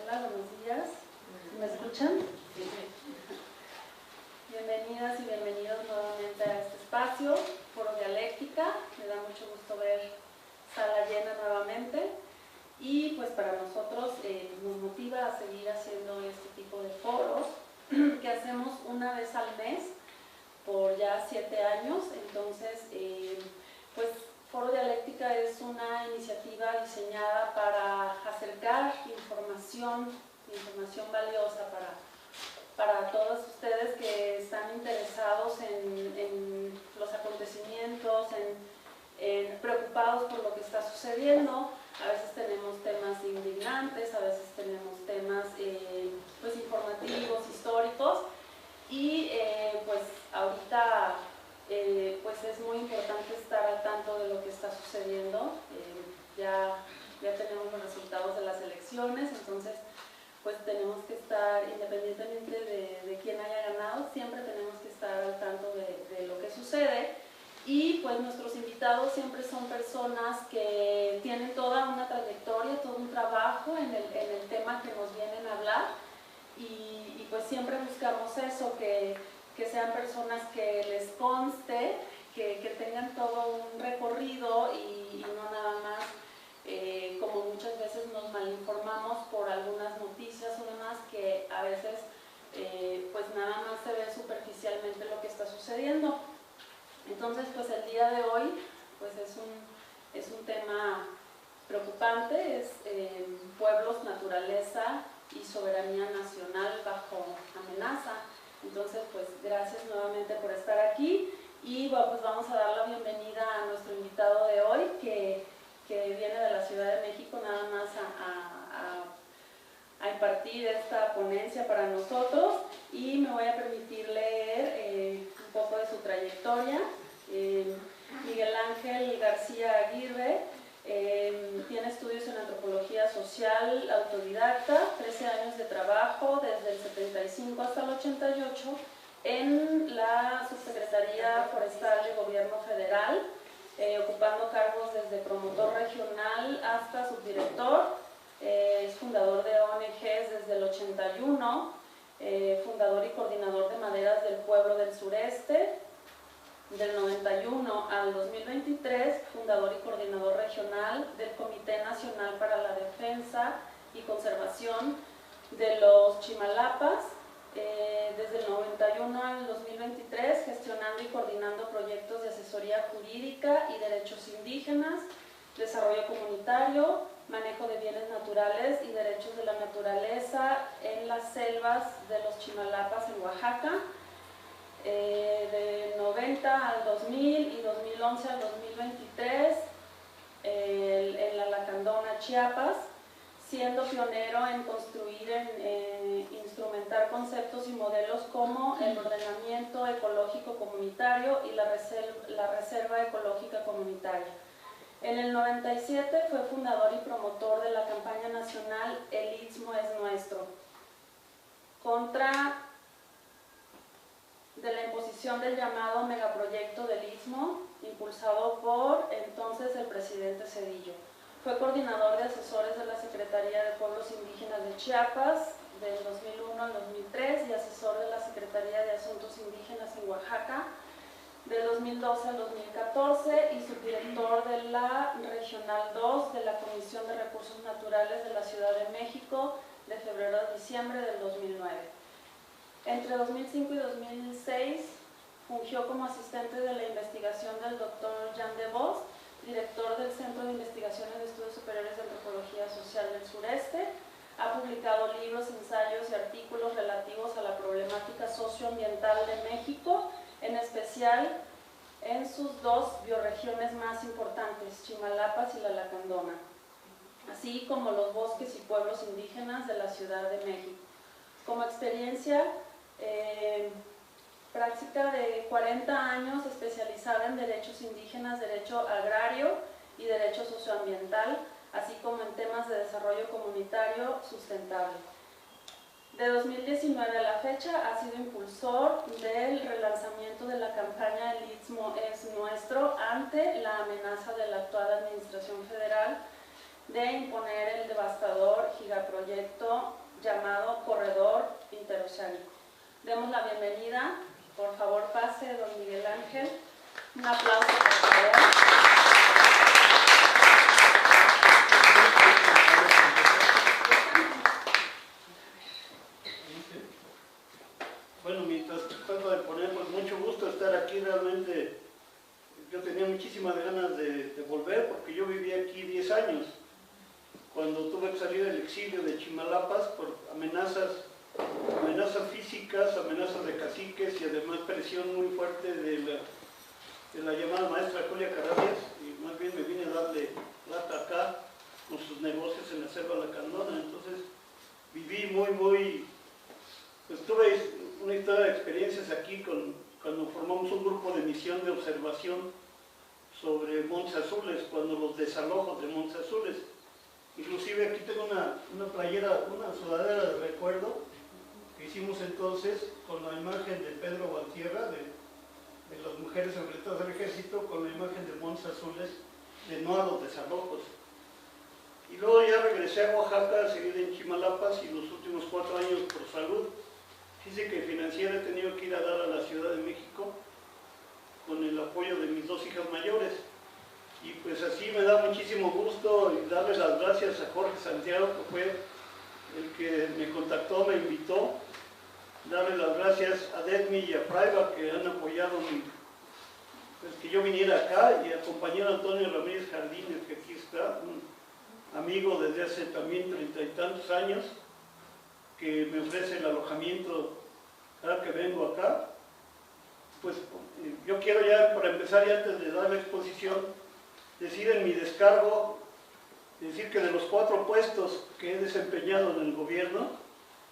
Hola, buenos días. ¿Me escuchan? Sí. Bienvenidas y bienvenidos nuevamente a este espacio, Foro Dialéctica. Me da mucho gusto ver sala llena nuevamente y pues para nosotros nos motiva a seguir haciendo este tipo de foros que hacemos una vez al mes por ya 7 años. Entonces, pues Foro Dialéctica es una iniciativa diseñada para acercar información valiosa para todos ustedes que están interesados en los acontecimientos, preocupados por lo que está sucediendo. A veces tenemos temas indignantes, a veces tenemos temas pues informativos, históricos, y pues ahorita pues es muy importante estar al tanto de lo que está sucediendo. Ya tenemos los resultados de las elecciones, entonces pues tenemos que estar, independientemente de quién haya ganado, siempre tenemos que estar al tanto de lo que sucede. Y pues nuestros invitados siempre son personas que tienen toda una trayectoria, todo un trabajo en el tema que nos vienen a hablar, y pues siempre buscamos eso, que sean personas que les conste, que tengan todo un recorrido y no nada más como muchas veces nos malinformamos por algunas noticias o demás, que a veces pues nada más se ve superficialmente lo que está sucediendo. Entonces pues el día de hoy pues es un tema preocupante, es pueblos, naturaleza y soberanía nacional bajo amenaza. Entonces pues gracias nuevamente por estar aquí, y bueno, pues vamos a dar la bienvenida a nuestro invitado de hoy que viene de la Ciudad de México nada más a impartir esta ponencia para nosotros, y me voy a permitir leer un poco de su trayectoria. Miguel Ángel García Aguirre tiene estudios en antropología social, autodidacta, 13 años de trabajo desde el 75 hasta el 88 en la Subsecretaría Forestal de Gobierno Federal, ocupando cargos desde promotor regional hasta subdirector. Es fundador de ONGs desde el 81, fundador y coordinador de Maderas del Pueblo del Sureste. Del 91 al 2023, fundador y coordinador regional del Comité Nacional para la Defensa y Conservación de los Chimalapas. Desde el 91 al 2023, gestionando y coordinando proyectos de asesoría jurídica y derechos indígenas, desarrollo comunitario, manejo de bienes naturales y derechos de la naturaleza en las selvas de los Chimalapas en Oaxaca. De 90 al 2000 y 2011 al 2023 en la Lacandona, Chiapas, siendo pionero en construir, instrumentar conceptos y modelos como el ordenamiento ecológico comunitario y la reserva ecológica comunitaria. En el 97 fue fundador y promotor de la campaña nacional El Istmo es Nuestro, contra de la imposición del llamado megaproyecto del Istmo, impulsado por entonces el presidente Zedillo. Fue coordinador de asesores de la Secretaría de Pueblos Indígenas de Chiapas del 2001 al 2003 y asesor de la Secretaría de Asuntos Indígenas en Oaxaca del 2012 al 2014 y subdirector de la Regional 2 de la Comisión de Recursos Naturales de la Ciudad de México de febrero a diciembre del 2009. Entre 2005 y 2006 fungió como asistente de la investigación del Dr. Jean de Vos, director del Centro de Investigaciones de Estudios Superiores de Antropología Social del Sureste. Ha publicado libros, ensayos y artículos relativos a la problemática socioambiental de México, en especial en sus 2 bioregiones más importantes, Chimalapas y la Lacandona, así como los bosques y pueblos indígenas de la Ciudad de México. Como experiencia práctica de 40 años especializada en derechos indígenas, derecho agrario y derecho socioambiental, así como en temas de desarrollo comunitario sustentable. De 2019 a la fecha ha sido impulsor del relanzamiento de la campaña El Istmo es Nuestro ante la amenaza de la actual administración federal de imponer el devastador gigaproyecto llamado Corredor Interoceánico. Demos la bienvenida, por favor pase, don Miguel Ángel. Un aplauso, por favor. Bueno, mientras trato de poner, pues mucho gusto estar aquí. Realmente yo tenía muchísimas ganas de volver, porque yo viví aquí 10 años, cuando tuve que salir del exilio de Chimalapas por amenazas físicas, amenazas de caciques y además presión muy fuerte de la llamada maestra Julia Carabias, y más bien me vine a darle plata acá con sus negocios en la selva lacandona. Entonces viví pues tuve una historia de experiencias aquí cuando formamos un grupo de misión de observación sobre Montes Azules, cuando los desalojos de Montes Azules. Inclusive aquí tengo una playera, una sudadera de recuerdo que hicimos entonces con la imagen de Pedro Valtierra, de las mujeres enfrentadas al ejército, con la imagen de Montes Azules, de no a los desalojos. Y luego ya regresé a Oaxaca, seguí en Chimalapas, y los últimos 4 años por salud. Fíjese que financiera he tenido que ir a dar a la Ciudad de México con el apoyo de mis 2 hijas mayores. Y pues así me da muchísimo gusto y darle las gracias a Jorge Santiago, que fue el que me contactó, me invitó. Darle las gracias a Detmi y a Praiva, que han apoyado pues, que yo viniera acá, y al compañero Antonio Ramírez Jardines, que aquí está, un amigo desde hace también 30 y tantos años, que me ofrece el alojamiento cada que vengo acá. Pues yo quiero ya, para empezar, y antes de dar la exposición, decir en mi descargo, decir que de los 4 puestos que he desempeñado en el gobierno,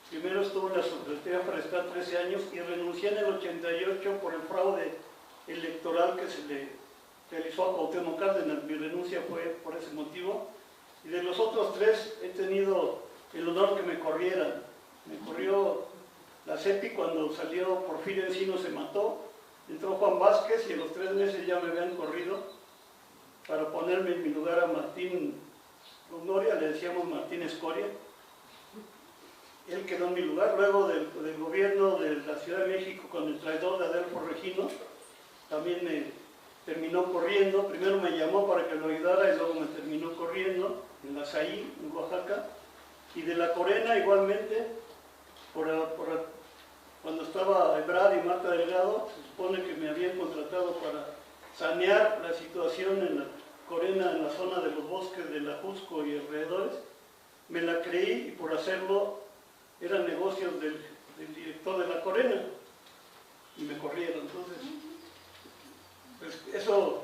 primero estuve en la Secretaría Forestal 13 años y renuncié en el 88 por el fraude electoral que se le realizó a Cuauhtémoc Cárdenas. Mi renuncia fue por ese motivo. Y de los otros 3 he tenido el honor que me corrieran. Me corrió la CEPI cuando salió Porfirio Encino, se mató. Entró Juan Vázquez y a los 3 meses ya me habían corrido para ponerme en mi lugar a Martín Longoria, le decíamos Martín Escoria. Él quedó en mi lugar. Luego del gobierno de la Ciudad de México, con el traidor de Adelfo Regino, también me terminó corriendo. Primero me llamó para que lo ayudara y luego me terminó corriendo en la Saí, en Oaxaca. Y de la Corena igualmente, cuando estaba Ebrard y Marta Delgado, se supone que me habían contratado para sanear la situación en la Corena, en la zona de los bosques de la Jusco y alrededores. Me la creí, y por hacerlo eran negocios del director de la Corena, y me corrieron. Entonces, pues eso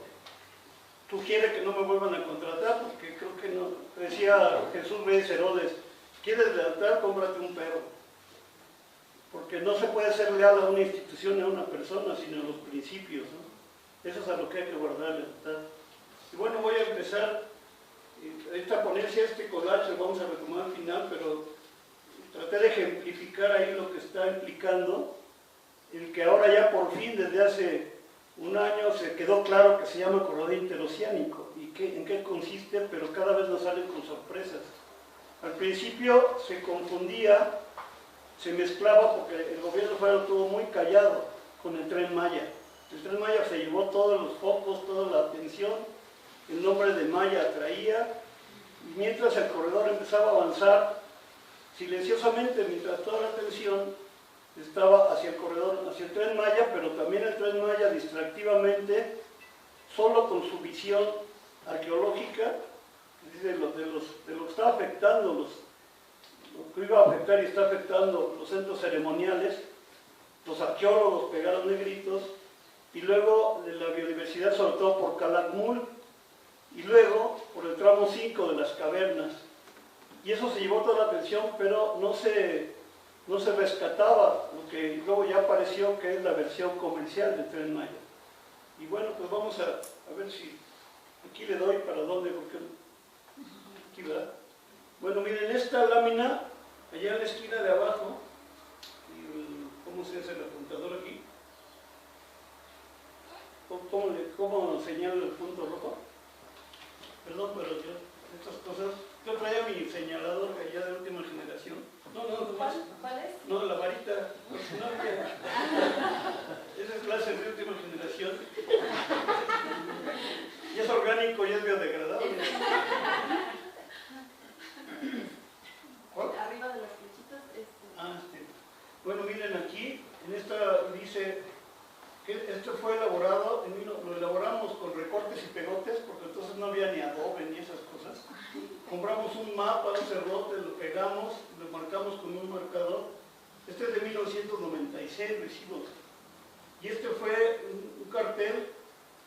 sugiere que no me vuelvan a contratar, porque creo que no. Decía Jesús Reyes Herodes: ¿quieres lealtad? Cómprate un perro. Porque no se puede ser leal a una institución, a una persona, sino a los principios, ¿no? Eso es a lo que hay que guardar lealtad. Y bueno, voy a empezar esta ponencia, este collage lo vamos a retomar al final, pero traté de ejemplificar ahí lo que está implicando el que ahora ya por fin, desde hace un año, se quedó claro que se llama Corredor Interoceánico y en qué consiste, pero cada vez nos salen con sorpresas. Al principio se confundía, se mezclaba, porque el gobierno federal estuvo muy callado con el Tren Maya. El Tren Maya se llevó todos los focos, toda la atención, el nombre de Maya atraía, y mientras el corredor empezaba a avanzar silenciosamente, mientras toda la atención estaba hacia el corredor, hacia el Tren Maya, pero también el Tren Maya distractivamente, solo con su visión arqueológica, de lo que estaba afectando, lo que iba a afectar y está afectando los centros ceremoniales. Los arqueólogos pegaron de gritos, y luego de la biodiversidad, sobre todo por Calakmul, y luego por el tramo 5 de las cavernas. Y eso se llevó toda la atención, pero no se rescataba lo que luego ya apareció, que es la versión comercial del Tren Maya. Y bueno, pues vamos a ver si aquí le doy para dónde, porque aquí, ¿verdad? Bueno, miren, esta lámina, allá en la esquina de abajo, ¿cómo se hace el apuntador aquí? ¿Cómo señalo el punto rojo? Perdón, pero yo, estas cosas Yo traía mi señalador allá de última generación. No, más. ¿Cuál es? No, la varita. No había. Esa es láser de última generación. Y es orgánico y es biodegradable. ¿Cuál? Arriba de las flechitas. Bueno, miren aquí, en esta dice que esto fue elaborado, lo elaboramos con recortes y pegotes, porque entonces no había ni adobe ni esas cosas. Compramos un mapa, un cerrote, lo pegamos, lo marcamos con un marcador. Este es de 1996, recibo. Y este fue un cartel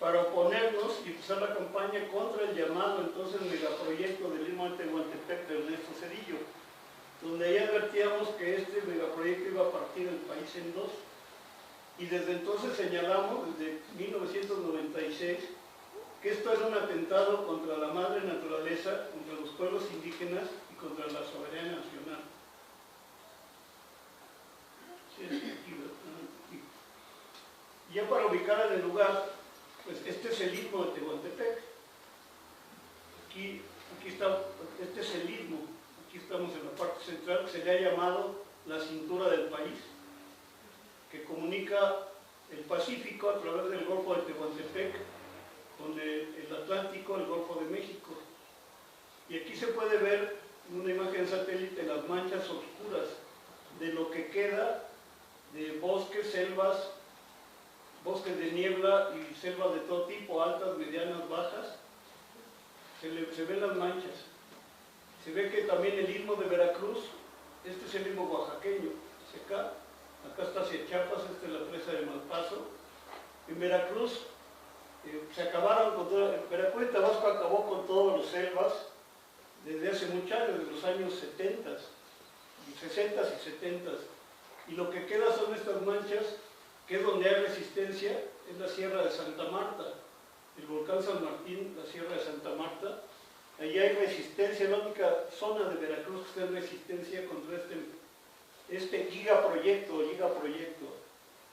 para oponernos y empezar la campaña contra el llamado entonces megaproyecto del Istmo de Tehuantepec de Ernesto Zedillo, donde ahí advertíamos que este megaproyecto iba a partir el país en dos. Y desde entonces señalamos, desde 1996, que esto era un atentado contra la madre naturaleza, contra los pueblos indígenas y contra la soberanía nacional. Sí, aquí, y ya para ubicar en el lugar, pues este es el Istmo de Tehuantepec. Aquí está, este es el Istmo. Aquí estamos en la parte central, que se le ha llamado la cintura del país, que comunica el Pacífico a través del Golfo de Tehuantepec con el Atlántico, el Golfo de México. Y aquí se puede ver en una imagen satélite las manchas oscuras de lo que queda de bosques, selvas, bosques de niebla y selvas de todo tipo, altas, medianas, bajas. Se ven las manchas. Se ve que también el Istmo de Veracruz, este es el Istmo oaxaqueño, acá está hacia Chiapas, esta es la presa de Malpaso. En Veracruz se acabaron con todo, Veracruz y Tabasco acabó con todas las selvas desde hace muchos años, desde los años 70, 60 y 70. Y lo que queda son estas manchas, que es donde hay resistencia, es la Sierra de Santa Marta, el volcán San Martín, la Sierra de Santa Marta. Allí hay resistencia, la única zona de Veracruz que está en resistencia contra este gigaproyecto.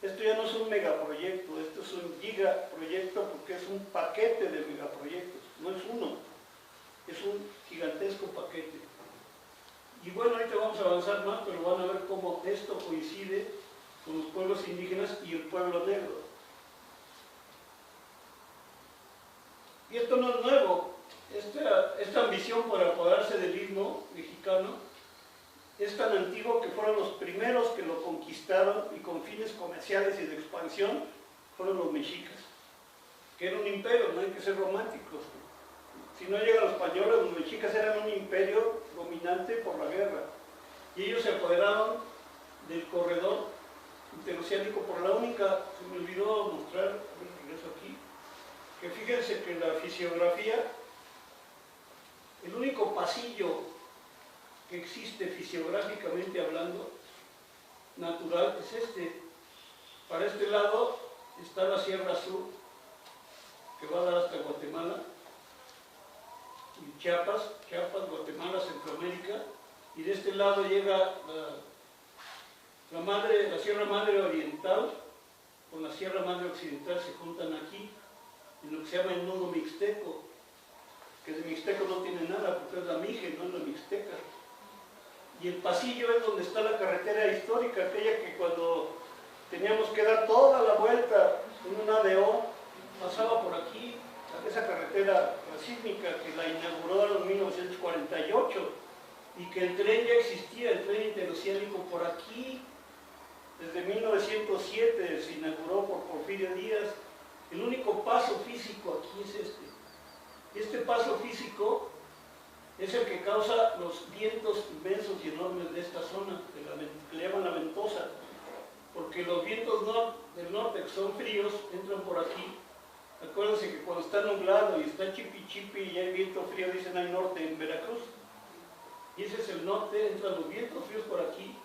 Esto ya no es un megaproyecto, esto es un gigaproyecto porque es un paquete de megaproyectos, no es uno, es un gigantesco paquete. Y bueno, ahorita vamos a avanzar más, pero van a ver cómo esto coincide con los pueblos indígenas y el pueblo negro. Y esto no es nuevo. Esta ambición por apoderarse del Istmo mexicano es tan antiguo que fueron los primeros que lo conquistaron y con fines comerciales y de expansión fueron los mexicas, que era un imperio, no hay que ser románticos. Si no llegan los españoles, los mexicas eran un imperio dominante por la guerra y ellos se apoderaron del corredor interoceánico por la única, se me olvidó mostrar, regreso aquí, que fíjense que la fisiografía, el único pasillo que existe fisiográficamente hablando, natural, es este. Para este lado está la Sierra Sur, que va a dar hasta Guatemala, y Chiapas, Guatemala, Centroamérica, y de este lado llega la Sierra Madre Oriental con la Sierra Madre Occidental, se juntan aquí, en lo que se llama el nudo mixteco, que de mixteco no tiene nada, porque es la mije, no es la mixteca. Y el pasillo es donde está la carretera histórica, aquella que cuando teníamos que dar toda la vuelta en un ADO, pasaba por aquí, esa carretera sísmica que la inauguró en 1948, y que el tren ya existía, el tren interoceánico por aquí, desde 1907 se inauguró por Porfirio Díaz. El único paso físico aquí es este. Y este paso físico es el que causa los vientos inmensos y enormes de esta zona, que le llaman la ventosa, porque los vientos del norte, que son fríos, entran por aquí. Acuérdense que cuando está nublado y está chipi chipi y hay viento frío, dicen hay norte en Veracruz. Y ese es el norte, entran los vientos fríos por aquí,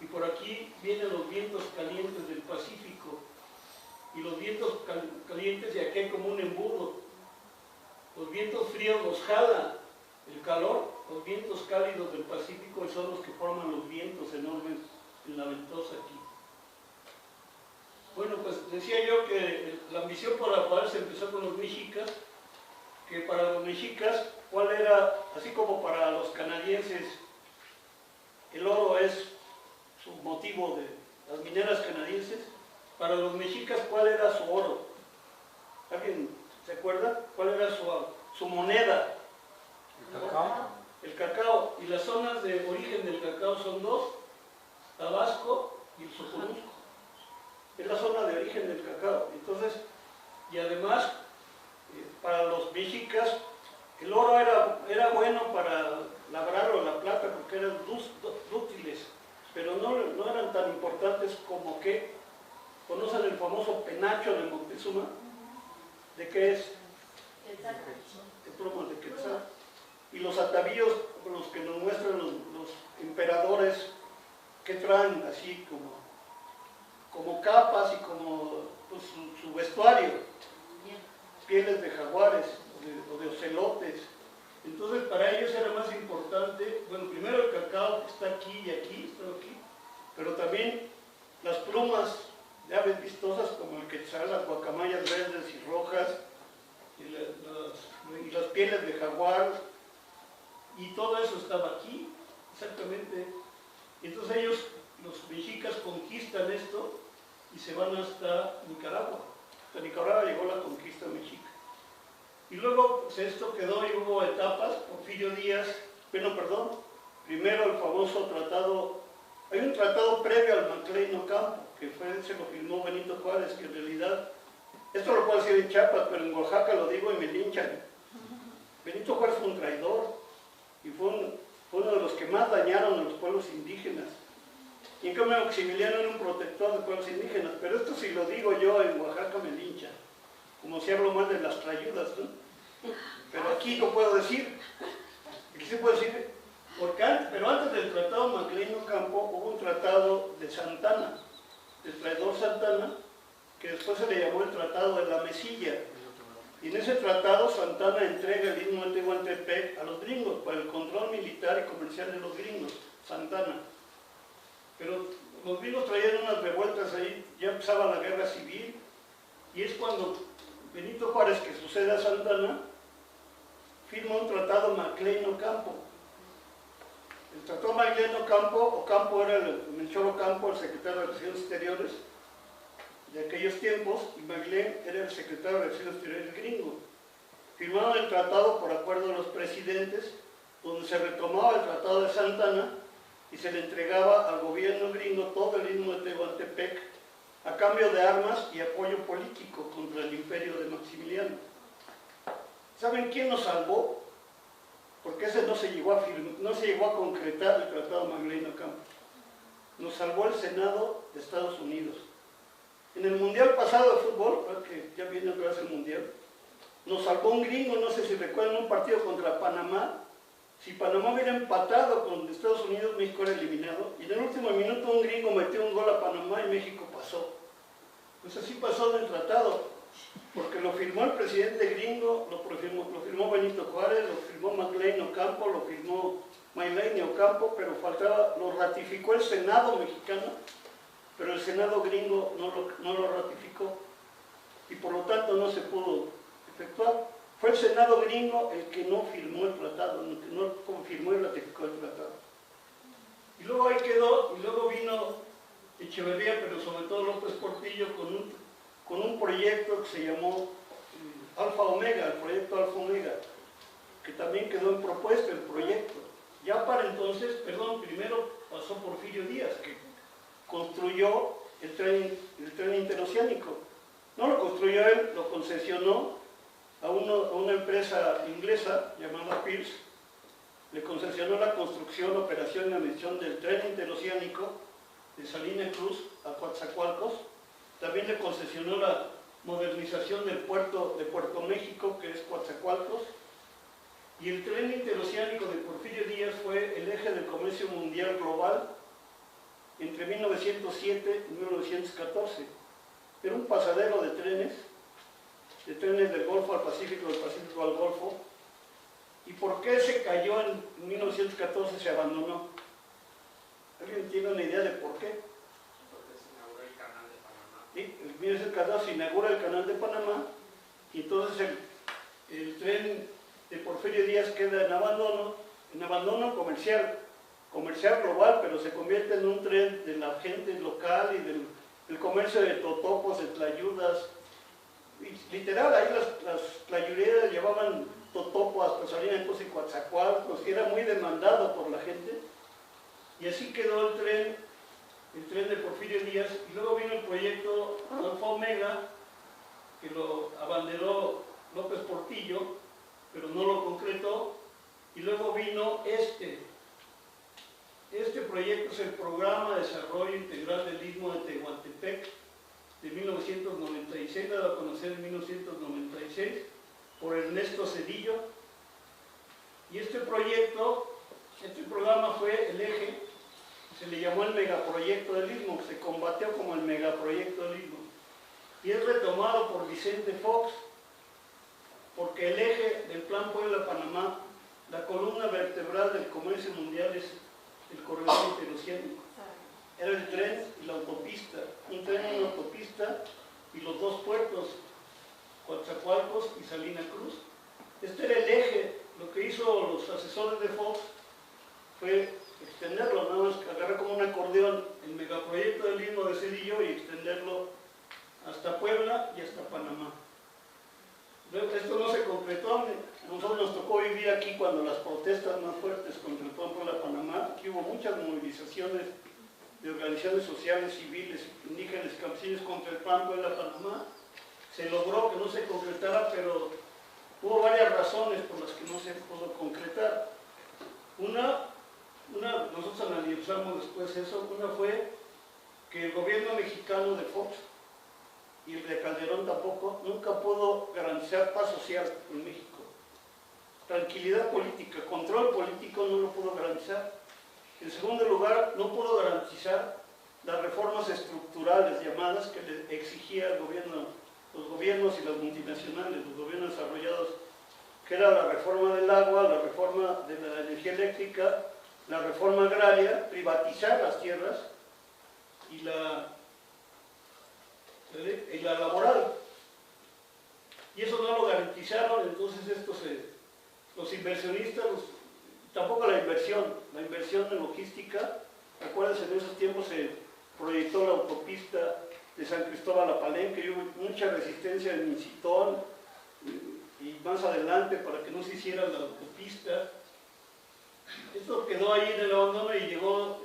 y por aquí vienen los vientos calientes del Pacífico. Y los vientos calientes, y aquí hay como un embudo. Los vientos fríos los jala el calor, los vientos cálidos del Pacífico son los que forman los vientos enormes en la ventosa aquí. Bueno, pues decía yo que la ambición por la cual se empezó con los mexicas, que para los mexicas, ¿cuál era así como para los canadienses el oro es su motivo de las mineras canadienses, para los mexicas, ¿cuál era su oro? ¿Alguien se acuerda? ¿Cuál era su moneda? El cacao. El cacao. Y las zonas de origen del cacao son dos, Tabasco y el Soconusco. Es la zona de origen del cacao. Entonces, y además, para los mexicas, el oro era bueno para labrar o la plata porque eran dúctiles, pero no eran tan importantes como que conocen el famoso penacho de Moctezuma. ¿De qué es? El plomo de Quetzal. Y los atavíos con los que nos muestran los emperadores que traen así como capas y como pues, su vestuario, pieles de jaguares o de ocelotes. Entonces para ellos era más importante, bueno, primero el cacao que está aquí y aquí, pero también las plumas de aves vistosas como el quetzal, las guacamayas verdes y rojas, y las pieles de jaguar, y todo eso estaba aquí, exactamente. Entonces ellos, los mexicas, conquistan esto y se van hasta Nicaragua. Hasta Nicaragua llegó la conquista mexica. Y luego pues, esto quedó y hubo etapas. Porfirio Díaz, primero el famoso tratado, hay un tratado previo al MacLean Ocampo, que se lo firmó Benito Juárez, que en realidad, esto lo puedo decir en Chiapas, pero en Oaxaca lo digo y me linchan. Benito Juárez fue un traidor y fue uno de los que más dañaron a los pueblos indígenas. Y en cambio Maximiliano era un protector de pueblos indígenas, pero esto si lo digo yo en Oaxaca me linchan, como si hablo mal de las trayudas, ¿no? Pero aquí lo puedo decir, aquí se puede decir, pero antes del tratado MacLean Ocampo hubo un tratado de Santana, del traidor Santana, que después se le llamó el Tratado de la Mesilla. Y en ese tratado Santana entrega el istmo de Tehuantepec a los gringos, para el control militar y comercial de los gringos, Santana. Pero los gringos traían unas revueltas ahí, ya empezaba la guerra civil, y es cuando Benito Juárez, que sucede a Santana, firma un tratado MacLean Ocampo. El tratado MacLean Ocampo era Melchor Ocampo, el secretario de Relaciones Exteriores de aquellos tiempos, y MacLean era el secretario de Relaciones Exteriores gringo. Firmaron el tratado por acuerdo de los presidentes, donde se retomaba el tratado de Santana y se le entregaba al gobierno gringo todo el istmo de Tehuantepec a cambio de armas y apoyo político contra el imperio de Maximiliano. ¿Saben quién nos salvó? Porque ese no se llegó a concretar el tratado MacLean Ocampo. Nos salvó el Senado de Estados Unidos. En el Mundial pasado de fútbol, que ya viene otra vez el Mundial, nos salvó un gringo, no sé si recuerdan, un partido contra Panamá. Si Panamá hubiera empatado con Estados Unidos, México era eliminado. Y en el último minuto un gringo metió un gol a Panamá y México pasó. Pues así pasó en el tratado, porque lo firmó el presidente gringo, lo firmó Benito Juárez, lo firmó MacLean Ocampo, lo firmó Maclean Ocampo, pero lo ratificó el Senado mexicano, pero el Senado gringo no lo ratificó y por lo tanto no se pudo efectuar. Fue el Senado gringo el que no firmó el tratado, el que no confirmó y ratificó el tratado. Y luego ahí quedó, y luego vino Echeverría, pero sobre todo López Portillo, con un proyecto que se llamó Alfa Omega, el proyecto Alfa Omega, que también quedó en propuesta el proyecto. Ya para entonces, primero pasó Porfirio Díaz, que construyó el tren interoceánico. No lo construyó él, lo concesionó a una empresa inglesa llamada Pierce. Le concesionó la construcción, operación y admisión del tren interoceánico de Salina Cruz a Coatzacoalcos. También le concesionó la modernización del puerto de Puerto México, que es Coatzacoalcos. Y el tren interoceánico de Porfirio Díaz fue el eje del comercio mundial global entre 1907 y 1914. Era un pasadero de trenes del Golfo al Pacífico, del Pacífico al Golfo. ¿Y por qué se cayó en 1914, se abandonó? ¿Alguien tiene una idea de por qué? Porque se inauguró el canal de Panamá. Sí, en 1914 se inaugura el canal de Panamá y entonces el tren de Porfirio Díaz queda en abandono comercial global, pero se convierte en un tren de la gente local y del comercio de totopos, de tlayudas. Y literal, ahí las tlayuderas llevaban totopos hasta salían en Coatzacoalcos, que era muy demandado por la gente. Y así quedó el tren de Porfirio Díaz. Y luego vino el proyecto Alfa Omega, que lo abanderó López Portillo, pero no lo concretó. Y luego vino este proyecto, es el Programa de Desarrollo Integral del Istmo de Tehuantepec, de 1996, dado a conocer en 1996, por Ernesto Zedillo. Y este programa fue el eje, se le llamó el megaproyecto del Istmo, se combatió como el megaproyecto del Istmo. Y es retomado por Vicente Fox, porque el eje del Plan Puebla-Panamá, la columna vertebral del comercio mundial es el corredor interoceánico. Era el tren y la autopista, un tren y una autopista y los dos puertos, Coatzacoalcos y Salina Cruz. Este era el eje. Lo que hizo los asesores de Fox fue extenderlo, nada más que agarrar como un acordeón el megaproyecto del Istmo de Zedillo y extenderlo hasta Puebla y hasta Panamá. Esto no se concretó. A nosotros nos tocó vivir aquí cuando las protestas más fuertes contra el Plan Puebla-Panamá. Aquí hubo muchas movilizaciones de organizaciones sociales, civiles, indígenas, campesinos contra el Plan Puebla-Panamá. Se logró que no se concretara, pero hubo varias razones por las que no se pudo concretar. Nosotros analizamos después eso. Una fue que el gobierno mexicano de Fox y el de Calderón tampoco, nunca pudo garantizar paz social en México. Tranquilidad política, control político no lo pudo garantizar. En segundo lugar, no pudo garantizar las reformas estructurales llamadas que le exigía el gobierno, los gobiernos y las multinacionales, los gobiernos desarrollados, que era la reforma del agua, la reforma de la energía eléctrica, la reforma agraria, privatizar las tierras y la laboral. Y eso no lo garantizaron, entonces los inversionistas, tampoco la inversión en logística. Acuérdense, en esos tiempos se proyectó la autopista de San Cristóbal a Palenque, y hubo mucha resistencia en Incitón y más adelante para que no se hiciera la autopista. Esto quedó ahí en el abandono y llegó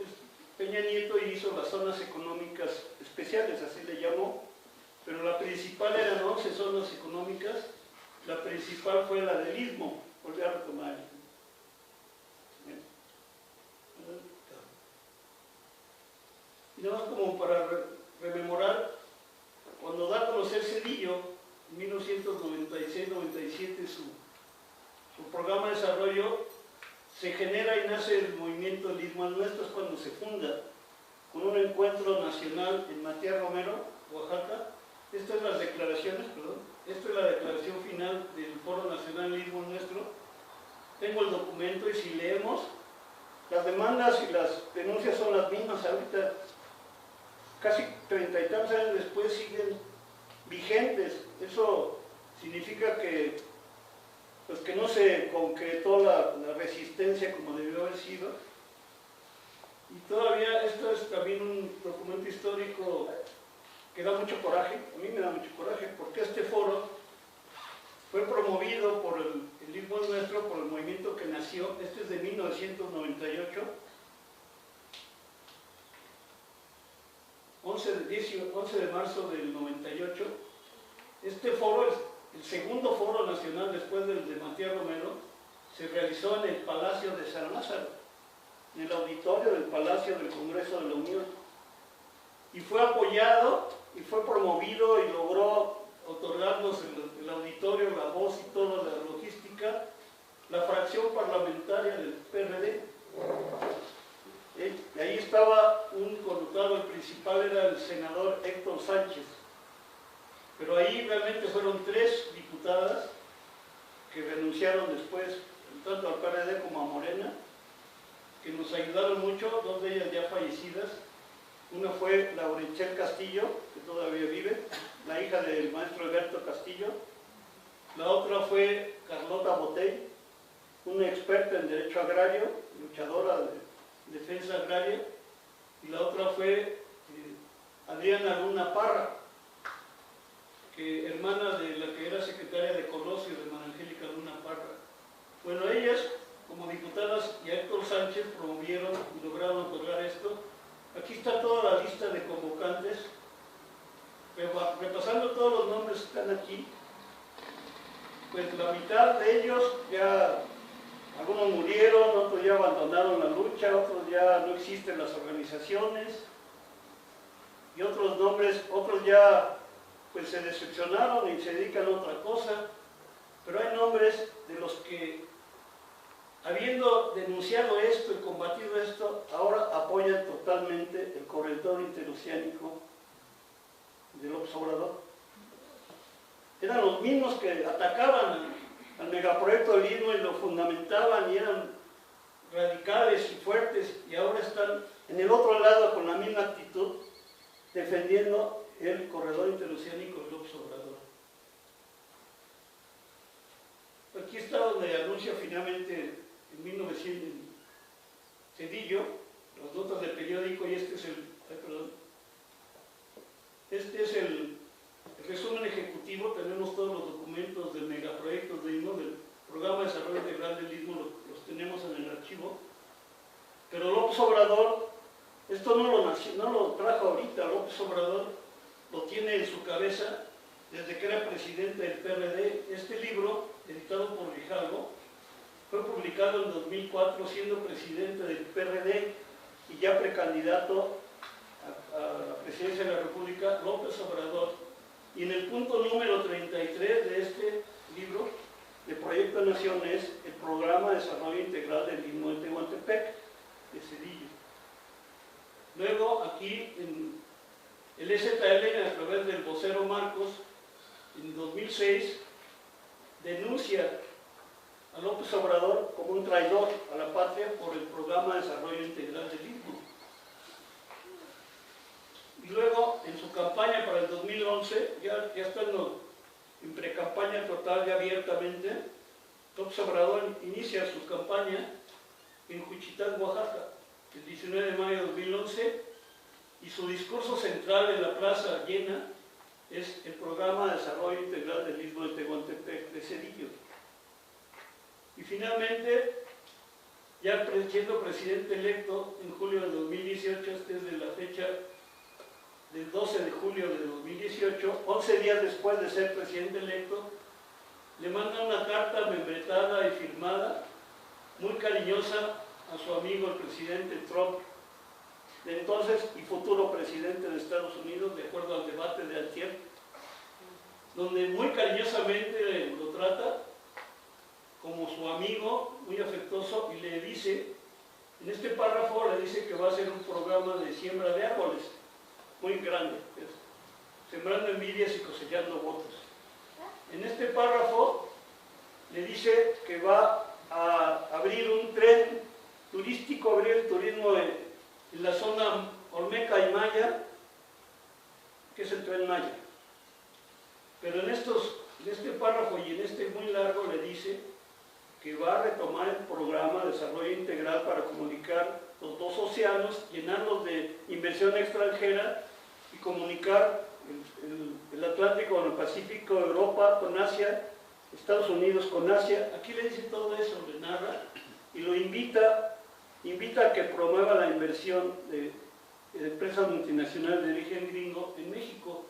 Peña Nieto y hizo las zonas económicas especiales, así le llamó. Pero la principal eran 11 zonas económicas, la principal fue la del Istmo, volví a retomar. Y nada más como para rememorar, cuando da a conocer Zedillo, en 1996-97, su programa de desarrollo, se genera y nace el movimiento del Istmo al Nuestro, es cuando se funda, con un encuentro nacional en Matías Romero, Oaxaca. Estas son las declaraciones, esta es la declaración final del Foro Nacional del Istmo Nuestro. Tengo el documento y si leemos, las demandas y las denuncias son las mismas ahorita, casi 30 y tantos años después siguen vigentes. Eso significa que, pues, que no se concretó la resistencia como debió haber sido. Y todavía esto es también un documento histórico que da mucho coraje, a mí me da mucho coraje, porque este foro fue promovido por el Istmo Nuestro, por el movimiento que nació, este es de 1998, 11 de marzo del 98. Este foro es el segundo foro nacional después del de Matías Romero, se realizó en el Palacio de San Lázaro, en el auditorio del Palacio del Congreso de la Unión, y fue apoyado y fue promovido y logró otorgarnos el auditorio, la voz y toda la logística, la fracción parlamentaria del PRD. Y ahí estaba un conductor, el principal era el senador Héctor Sánchez, pero ahí realmente fueron 3 diputadas que renunciaron después, tanto al PRD como a Morena, que nos ayudaron mucho, 2 de ellas ya fallecidas. Una fue Laurentiel Castillo, que todavía vive, la hija del maestro Alberto Castillo. La otra fue Carlota Botey, una experta en derecho agrario, luchadora de defensa agraria, y la otra fue Adriana Luna Parra, que hermana de la que era secretaria de Colosio, de María Angélica Luna Parra. Bueno, ellas, como diputadas, y a Héctor Sánchez promovieron y lograron otorgar esto. Aquí está toda la lista de convocantes, repasando todos los nombres que están aquí. Pues la mitad de ellos ya, algunos murieron, otros ya abandonaron la lucha, otros ya no existen las organizaciones, y otros nombres, otros ya pues se decepcionaron y se dedican a otra cosa, pero hay nombres de los que, habiendo denunciado esto y combatido esto, ahora apoyan totalmente el corredor interoceánico de López Obrador. Eran los mismos que atacaban al megaproyecto del Istmo y lo fundamentaban y eran radicales y fuertes, y ahora están en el otro lado con la misma actitud, defendiendo el corredor interoceánico de López Obrador. Aquí está donde anuncia finalmente en 1900 Cedillo las notas del periódico, y este es el resumen ejecutivo. Tenemos todos los documentos del megaproyecto del Istmo, del programa de desarrollo integral del Istmo, los tenemos en el archivo. Pero López Obrador, esto no lo trajo ahorita. López Obrador lo tiene en su cabeza desde que era presidente del PRD. Este libro, editado por Grijalvo, fue publicado en 2004, siendo presidente del PRD y ya precandidato a la presidencia de la República, López Obrador. Y en el punto número 33 de este libro, de Proyecto de Nación, es el Programa de Desarrollo Integral del Istmo de Tehuantepec, de Cedillo. Luego, aquí, en el EZL, a través del vocero Marcos, en 2006, denuncia a López Obrador como un traidor a la patria por el Programa de Desarrollo Integral del Istmo. Y luego, en su campaña para el 2011, ya estando en pre-campaña total, ya abiertamente, López Obrador inicia su campaña en Juchitán, Oaxaca, el 19 de mayo de 2011, y su discurso central en la plaza llena es el Programa de Desarrollo Integral del Istmo de Tehuantepec de Cedillo. Y finalmente, ya siendo presidente electo en julio de 2018, este es de la fecha del 12 de julio de 2018, 11 días después de ser presidente electo, le manda una carta membretada y firmada, muy cariñosa, a su amigo el presidente Trump, de entonces y futuro presidente de Estados Unidos, de acuerdo al debate de antier, donde muy cariñosamente lo trata como su amigo, muy afectuoso, y le dice, en este párrafo le dice que va a hacer un programa de siembra de árboles, muy grande, sembrando envidias y cosechando votos. En este párrafo le dice que va a abrir un tren turístico, abrir el turismo en la zona Olmeca y Maya, que es el Tren Maya. Pero en este párrafo y en este muy largo le dice que va a retomar el programa de desarrollo integral para comunicar los dos océanos, llenarlos de inversión extranjera y comunicar el Atlántico con el Pacífico, Europa con Asia, Estados Unidos con Asia. Aquí le dice todo eso, le narra y lo invita a que promueva la inversión de empresas multinacionales de origen gringo en México.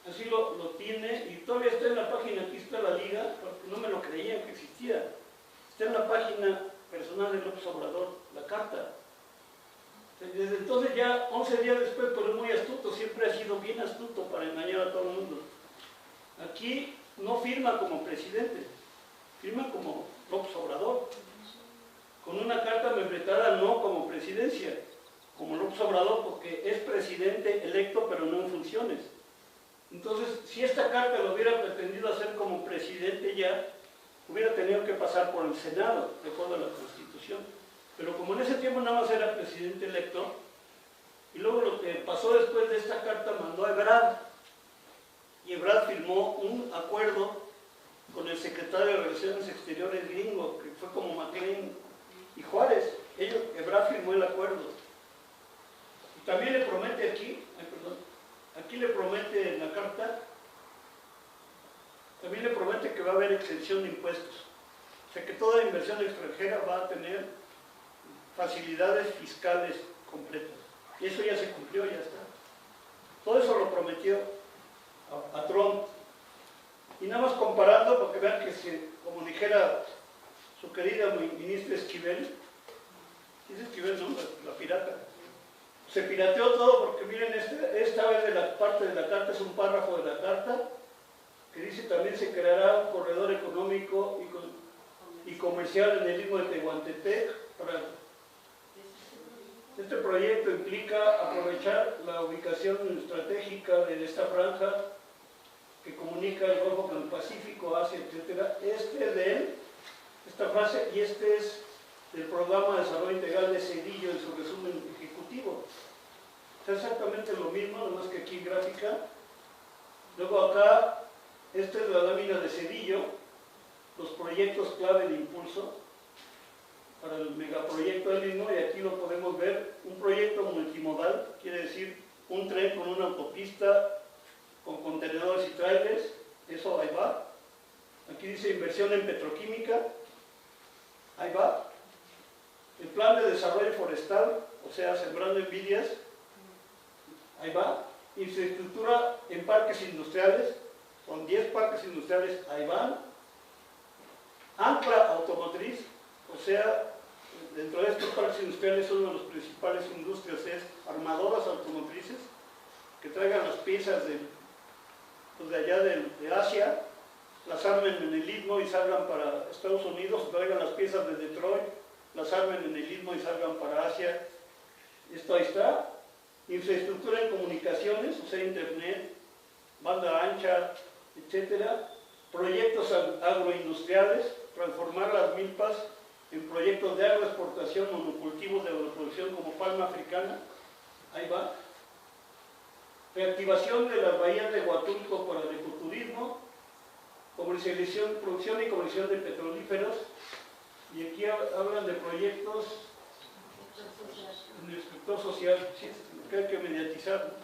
Así lo tiene, y todavía está en la página. Aquí está la liga, porque no me lo creían que existía. Está en la página personal de López Obrador, la carta. Desde entonces, ya 11 días después, pero es muy astuto, siempre ha sido bien astuto para engañar a todo el mundo. Aquí no firma como presidente, firma como López Obrador, con una carta membretada no como presidencia, como López Obrador, porque es presidente electo pero no en funciones. Entonces, si esta carta lo hubiera pretendido hacer como presidente ya, hubiera tenido que pasar por el Senado, de acuerdo a la Constitución. Pero como en ese tiempo nada más era presidente electo, y luego lo que pasó después de esta carta mandó a Ebrard, y Ebrard firmó un acuerdo con el secretario de Relaciones Exteriores gringo, que fue como McLean y Juárez. Ebrard firmó el acuerdo. Y también le promete aquí le promete en la carta, también le promete que va a haber exención de impuestos. O sea que toda inversión extranjera va a tener facilidades fiscales completas. Y eso ya se cumplió, ya está. Todo eso lo prometió a Trump. Y nada más comparando, para que vean que, como dijera su querida ministra Esquivel, ¿sí es Esquivel, no? La pirata. Se pirateó todo porque miren, esta vez de la parte de la carta es un párrafo de la carta que dice también se creará un corredor económico y comercial en el istmo de Tehuantepec. Este proyecto implica aprovechar la ubicación estratégica de esta franja que comunica el Golfo con el Pacífico, Asia, etc. Este es de él, esta frase, y este es del Programa de Desarrollo Integral de Cedillo en su resumen ejecutivo. Es exactamente lo mismo, nada más que aquí en gráfica. Luego acá, esta es la lámina de Cedillo, los proyectos clave de impulso para el megaproyecto del mismo, y aquí lo podemos ver, un proyecto multimodal, quiere decir un tren con una autopista, con contenedores y trailers, eso ahí va. Aquí dice inversión en petroquímica, ahí va. El plan de desarrollo forestal, o sea, sembrando envidias, ahí va. Infraestructura en parques industriales, son 10 parques industriales, ahí van. Ancla automotriz, o sea, dentro de estos parques industriales una de las principales industrias es armadoras automotrices, que traigan las piezas de allá de Asia, las armen en el istmo y salgan para Estados Unidos, traigan las piezas de Detroit, las armen en el istmo y salgan para Asia. Esto ahí está. Infraestructura en comunicaciones, o sea, internet, banda ancha, etcétera. Proyectos agroindustriales, transformar las milpas en proyectos de agroexportación, monocultivos de agroproducción como palma africana, ahí va. Reactivación de las bahías de Huatulco para el ecoturismo, comercialización, producción y comercialización de petrolíferos, y aquí hablan de proyectos en el sector social, sí, que hay que mediatizar.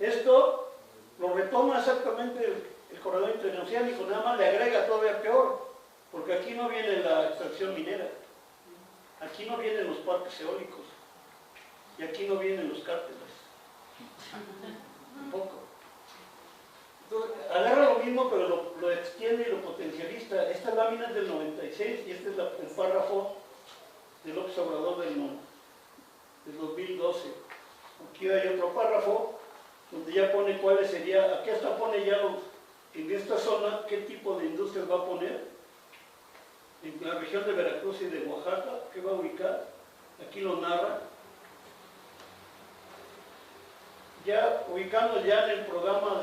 Esto lo retoma exactamente el corredor interoceánico, nada más le agrega todavía peor, porque aquí no viene la extracción minera, aquí no vienen los parques eólicos, y aquí no vienen los cárteles. Un poco. Entonces, agarra lo mismo, pero lo extiende y lo potencializa. Esta lámina es del 96 y este es el párrafo del López Obrador del 2012. Aquí hay otro párrafo donde ya pone cuáles serían, aquí hasta pone ya en esta zona qué tipo de industrias va a poner. En la región de Veracruz y de Oaxaca, ¿qué va a ubicar? Aquí lo narra. Ya ubicando ya en el programa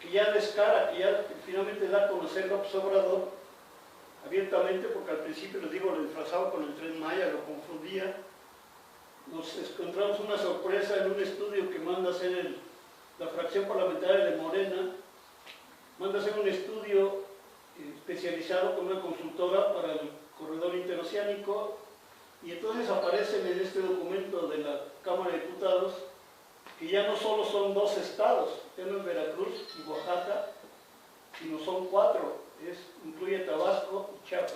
que ya descara, que ya finalmente da a conocer López Obrador abiertamente, porque al principio les digo, lo disfrazaba con el Tren Maya, lo confundía. Nos encontramos una sorpresa en un estudio que manda a hacer la fracción parlamentaria de Morena, manda a hacer un estudio especializado con una consultora para el corredor interoceánico, y entonces aparecen en este documento de la Cámara de Diputados que ya no solo son 2 estados, tenemos Veracruz y Oaxaca, sino son 4, incluye Tabasco y Chiapas,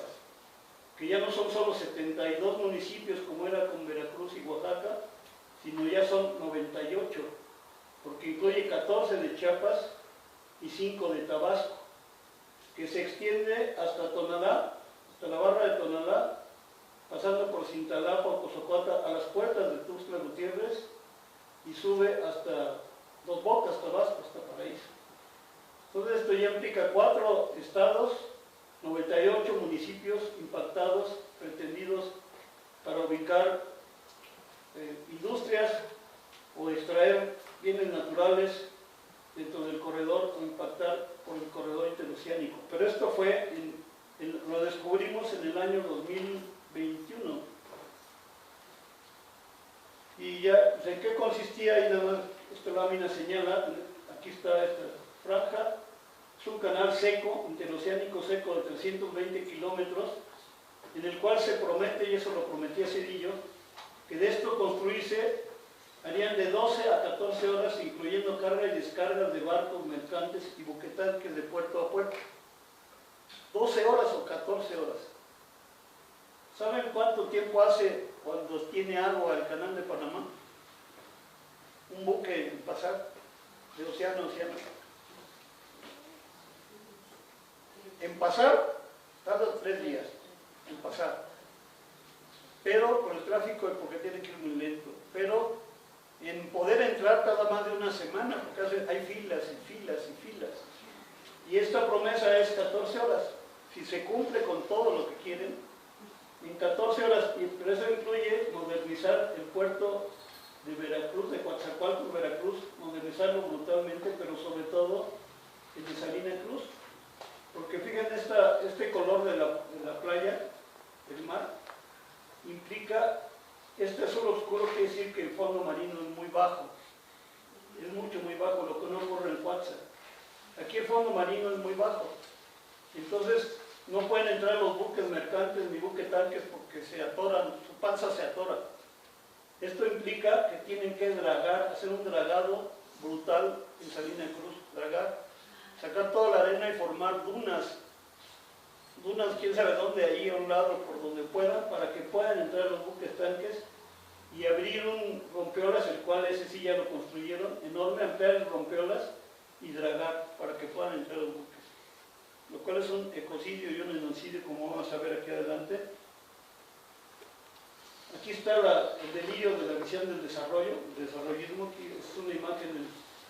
que ya no son solo 72 municipios como era con Veracruz y Oaxaca, sino ya son 98, porque incluye 14 de Chiapas y 5 de Tabasco, que se extiende hasta Tonalá, hasta la barra de Tonalá, pasando por Cintalapa o Cozocuata, a las puertas de Tuxtla Gutiérrez, y sube hasta Dos Bocas, Tabasco, hasta Paraíso. Entonces esto ya implica 4 estados, 98 municipios impactados, pretendidos para ubicar industrias o extraer bienes naturales dentro del corredor o impactar por el corredor interoceánico. Pero esto fue, lo descubrimos en el año 2021. Y ya, pues, ¿en qué consistía? Y nada más, esta lámina señala, aquí está esta franja, Es un canal seco, interoceánico seco de 320 kilómetros, en el cual se promete, y eso lo prometía Cedillo, que de esto construirse harían de 12 a 14 horas, incluyendo carga y descargas de barcos, mercantes y buquetanques de puerto a puerto. 12 horas o 14 horas. ¿Saben cuánto tiempo hace cuando tiene agua el canal de Panamá? Un buque en pasar de océano a océano. En pasar, tarda 3 días, en pasar. Pero con el tráfico, porque tiene que ir muy lento. Pero en poder entrar tarda más de una semana, porque hay filas y filas y filas. Y esta promesa es 14 horas. Si se cumple con todo lo que quieren, en 14 horas, pero eso incluye modernizar el puerto de Veracruz, de Coatzacoalcos, Veracruz, modernizarlo brutalmente, pero sobre todo el de Salina Cruz. Porque fíjense, este color de la playa, el mar, implica, este azul oscuro quiere decir que el fondo marino es muy bajo, es muy bajo, lo que no ocurre en Coatza. Aquí el fondo marino es muy bajo, entonces no pueden entrar los buques mercantes ni buquetanques porque se atoran, su panza se atora. Esto implica que tienen que dragar, hacer un dragado brutal en Salina Cruz, dragar, sacar toda la arena y formar dunas, quién sabe dónde, ahí a un lado, por donde puedan, para que puedan entrar los buques tanques y abrir un rompeolas, el cual ese sí ya lo construyeron, enorme, ampliar el rompeolas y dragar para que puedan entrar los buques. Lo cual es un ecocidio y un enocidio, como vamos a ver aquí adelante. Aquí está el delirio de la visión del desarrollo, el desarrollismo, que es una imagen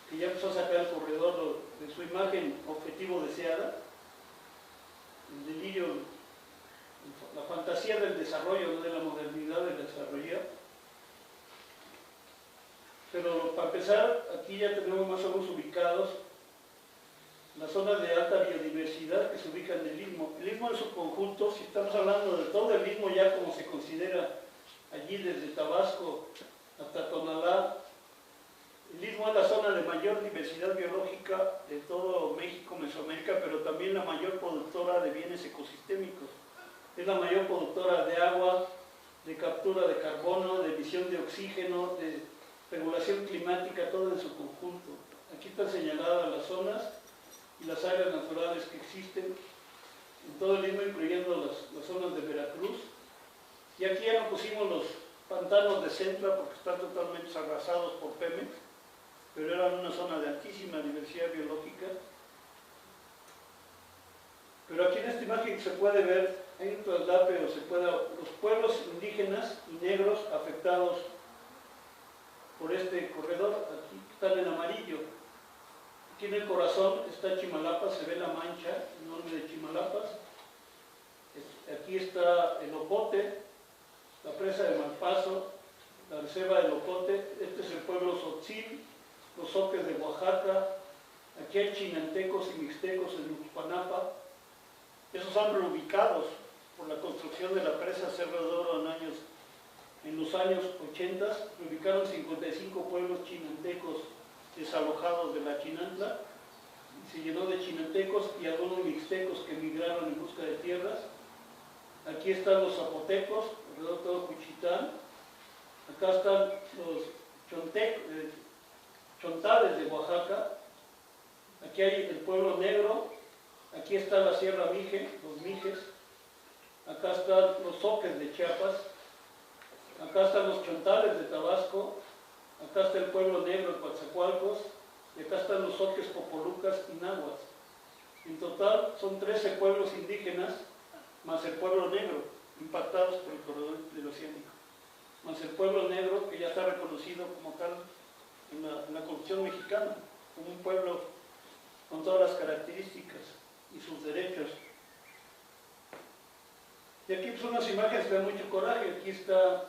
que ya empezó a sacar el corredor de su imagen objetivo deseada. El delirio, la fantasía del desarrollo, no de la modernidad del desarrollo. Pero para empezar, aquí ya tenemos más o menos ubicados las zonas de alta biodiversidad que se ubican en el Istmo. El Istmo en su conjunto, si estamos hablando de todo el Istmo ya como se considera allí desde Tabasco hasta Tonalá, el Istmo es la zona de mayor diversidad biológica de todo México, Mesoamérica, pero también la mayor productora de bienes ecosistémicos. Es la mayor productora de agua, de captura de carbono, de emisión de oxígeno, de regulación climática, todo en su conjunto. Aquí están señaladas las zonas y las áreas naturales que existen en todo el Istmo, incluyendo las zonas de Veracruz. Y aquí ya no pusimos los pantanos de Centra porque están totalmente arrasados por Pemex, pero eran una zona de altísima diversidad biológica. Pero aquí en esta imagen se puede ver, hay un traslape, los pueblos indígenas y negros afectados por este corredor, aquí están en amarillo. Aquí en el corazón está Chimalapas, se ve la mancha enorme de Chimalapas. Aquí está el Ocote, la presa de Malpaso, la reserva del Ocote. Este es el pueblo Tzotzil, los Zoques de Oaxaca. Aquí hay chinantecos y mixtecos en Uxpanapa. Esos son reubicados por la construcción de la presa Cerro de Oro en los años 80. Reubicaron 55 pueblos chinantecos desalojados de la Chinantla. Se llenó de chinantecos y algunos mixtecos que emigraron en busca de tierras. Aquí están los zapotecos, alrededor de todo Juchitán. Acá están los chontales de Oaxaca. Aquí hay el pueblo negro. Aquí está la Sierra Mije, los Mijes. Acá están los Zoques de Chiapas. Acá están los chontales de Tabasco. Acá está el pueblo negro de Coatzacoalcos. Y acá están los Zoques Popolucas y Náhuatl. En total son 13 pueblos indígenas, más el pueblo negro, impactados por el corredor interoceánico. Más el pueblo negro, que ya está reconocido como tal en la Constitución mexicana, como un pueblo con todas las características y sus derechos. Y aquí son unas imágenes que dan mucho coraje. Aquí está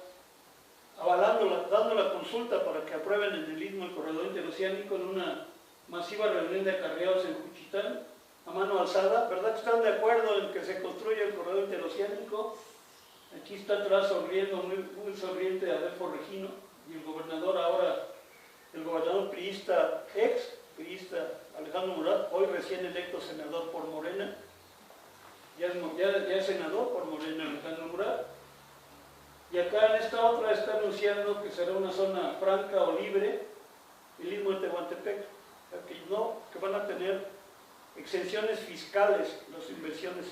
dando la consulta para que aprueben en el Istmo el corredor interoceánico en una masiva reunión de acarreados en Juchitán, a mano alzada. ¿Verdad que están de acuerdo en que se construya el corredor interoceánico? Aquí está atrás sonriendo, muy sonriente Adolfo Regino, y el gobernador ahora, el gobernador priista ex, priista Alejandro Murat, hoy recién electo senador por Morena, ya es senador por Morena Alejandro Murat, y acá en esta otra está anunciando que será una zona franca o libre, el Istmo de Tehuantepec, o sea, que van a tener exenciones fiscales las inversiones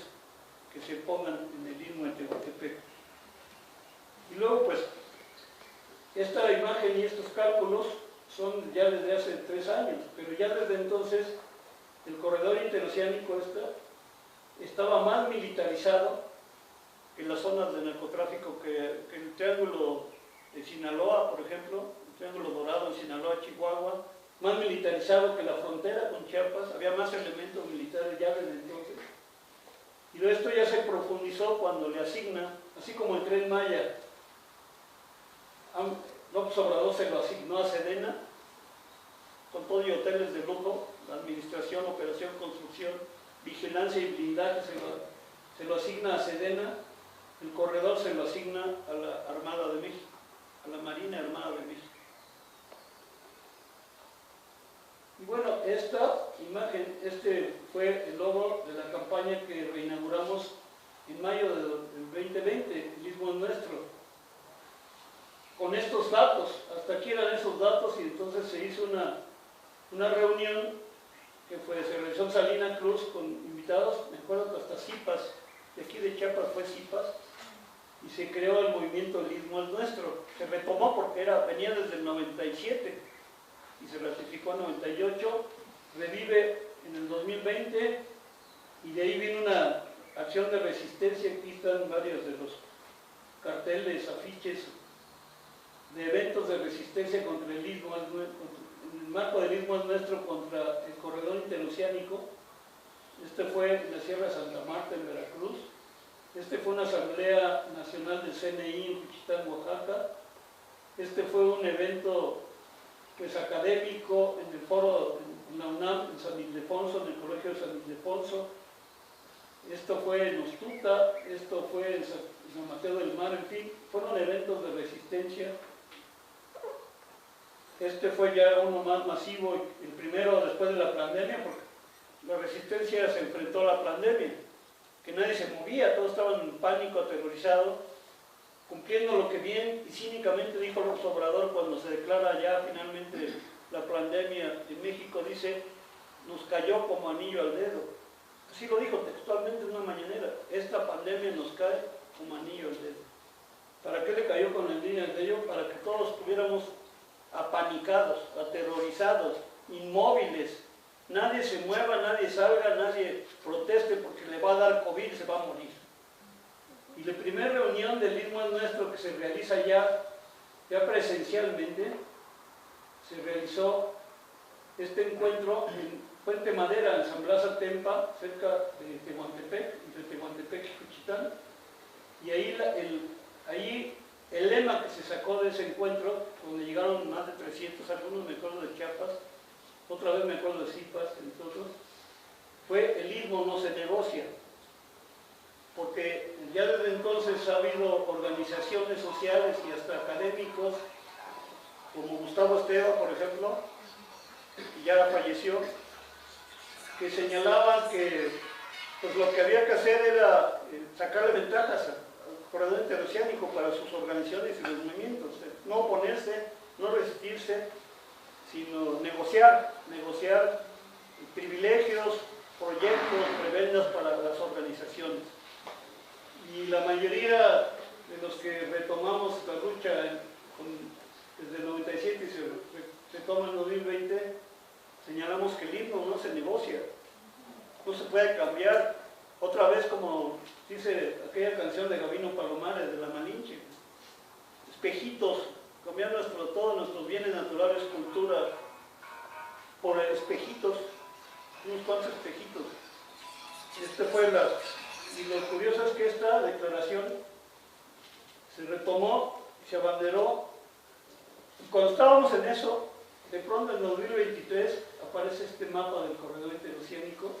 que se pongan en el Istmo de Tehuantepec. Y luego pues, esta imagen y estos cálculos son ya desde hace 3 años, pero ya desde entonces el corredor interoceánico estaba más militarizado que las zonas de narcotráfico que el Triángulo de Sinaloa, por ejemplo, el Triángulo Dorado en Sinaloa, Chihuahua, más militarizado que la frontera con Chiapas, había más elementos militares ya desde entonces. Y esto ya se profundizó cuando le asigna, así como el Tren Maya, López Obrador se lo asignó a Sedena, con todo y hoteles de lujo, la administración, operación, construcción, vigilancia y blindaje se lo asigna a Sedena, el corredor se lo asigna a la Armada de México, a la Marina Armada de México. Y bueno, esta imagen, este fue el logo de la campaña que reinauguramos en mayo del 2020, el Istmo es nuestro. Con estos datos, hasta aquí eran esos datos, y entonces se hizo una reunión que se realizó en Salina Cruz con invitados, me acuerdo que hasta Zipas, de aquí de Chiapas fue Zipas, y se creó el movimiento El Istmo es nuestro. Se retomó porque venía desde el 97 y se ratificó en 98, revive en el 2020 y de ahí viene una acción de resistencia. Aquí están varios de los carteles, afiches de eventos de resistencia contra el Istmo, en el marco del Istmo es nuestro, contra el corredor interoceánico. Este fue en la Sierra de Santa Marta, en Veracruz. Este fue una asamblea nacional del CNI en Juchitán, Oaxaca. Este fue un evento pues académico en el foro en la UNAM, en San Ildefonso, en el Colegio de San Ildefonso. Esto fue en Ostuta, esto fue en San Mateo del Mar, en fin, fueron eventos de resistencia. Este fue ya uno más masivo, el primero después de la pandemia, porque la resistencia se enfrentó a la pandemia, que nadie se movía, todos estaban en pánico, aterrorizados, cumpliendo lo que bien y cínicamente dijo López Obrador cuando se declara ya finalmente la pandemia en México, dice, nos cayó como anillo al dedo. Así lo dijo textualmente en una mañanera, esta pandemia nos cae como anillo al dedo. ¿Para qué le cayó con el anillo al dedo? Para que todos estuviéramos apanicados, aterrorizados, inmóviles, nadie se mueva, nadie salga, nadie proteste porque le va a dar COVID y se va a morir. Y la primera reunión del Istmo es nuestro que se realiza ya presencialmente, se realizó este encuentro en Puente Madera, en San Blas Atempa, cerca de Tehuantepec, entre Tehuantepec y Juchitán, y ahí el lema que se sacó de ese encuentro, donde llegaron más de 300, algunos me acuerdo de Chiapas, otra vez me acuerdo de Zipas, entre otros, fue el Istmo no se negocia, porque ya desde entonces ha habido organizaciones sociales y hasta académicos, como Gustavo Esteva, por ejemplo, que ya falleció, que señalaban que pues, lo que había que hacer era sacarle ventajas al corredor interoceánico para sus organizaciones y los movimientos, no oponerse, no resistirse, sino negociar privilegios, proyectos, prebendas para las organizaciones. Y la mayoría de los que retomamos la lucha desde el 97 y se retoma en 2020, señalamos que el Istmo no se negocia, no se puede cambiar, otra vez como dice aquella canción de Gabino Palomares de La Malinche, espejitos, cambiar todos nuestros bienes naturales, cultura, por espejitos, unos cuantos espejitos. Y lo curioso es que esta declaración se retomó, se abanderó, y cuando estábamos en eso, de pronto en 2023 aparece este mapa del corredor interoceánico,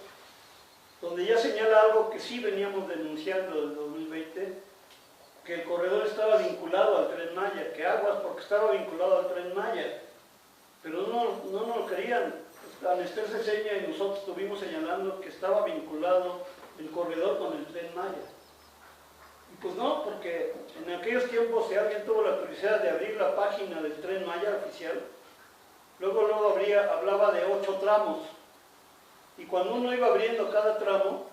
donde ya señala algo que sí veníamos denunciando en 2020, que el corredor estaba vinculado al Tren Maya, que aguas porque estaba vinculado al Tren Maya, pero no nos lo querían Anester Ceseña y nosotros estuvimos señalando que estaba vinculado el corredor con el Tren Maya. Y pues no, porque en aquellos tiempos, si alguien tuvo la curiosidad de abrir la página del Tren Maya oficial, luego hablaba de 8 tramos. Y cuando uno iba abriendo cada tramo,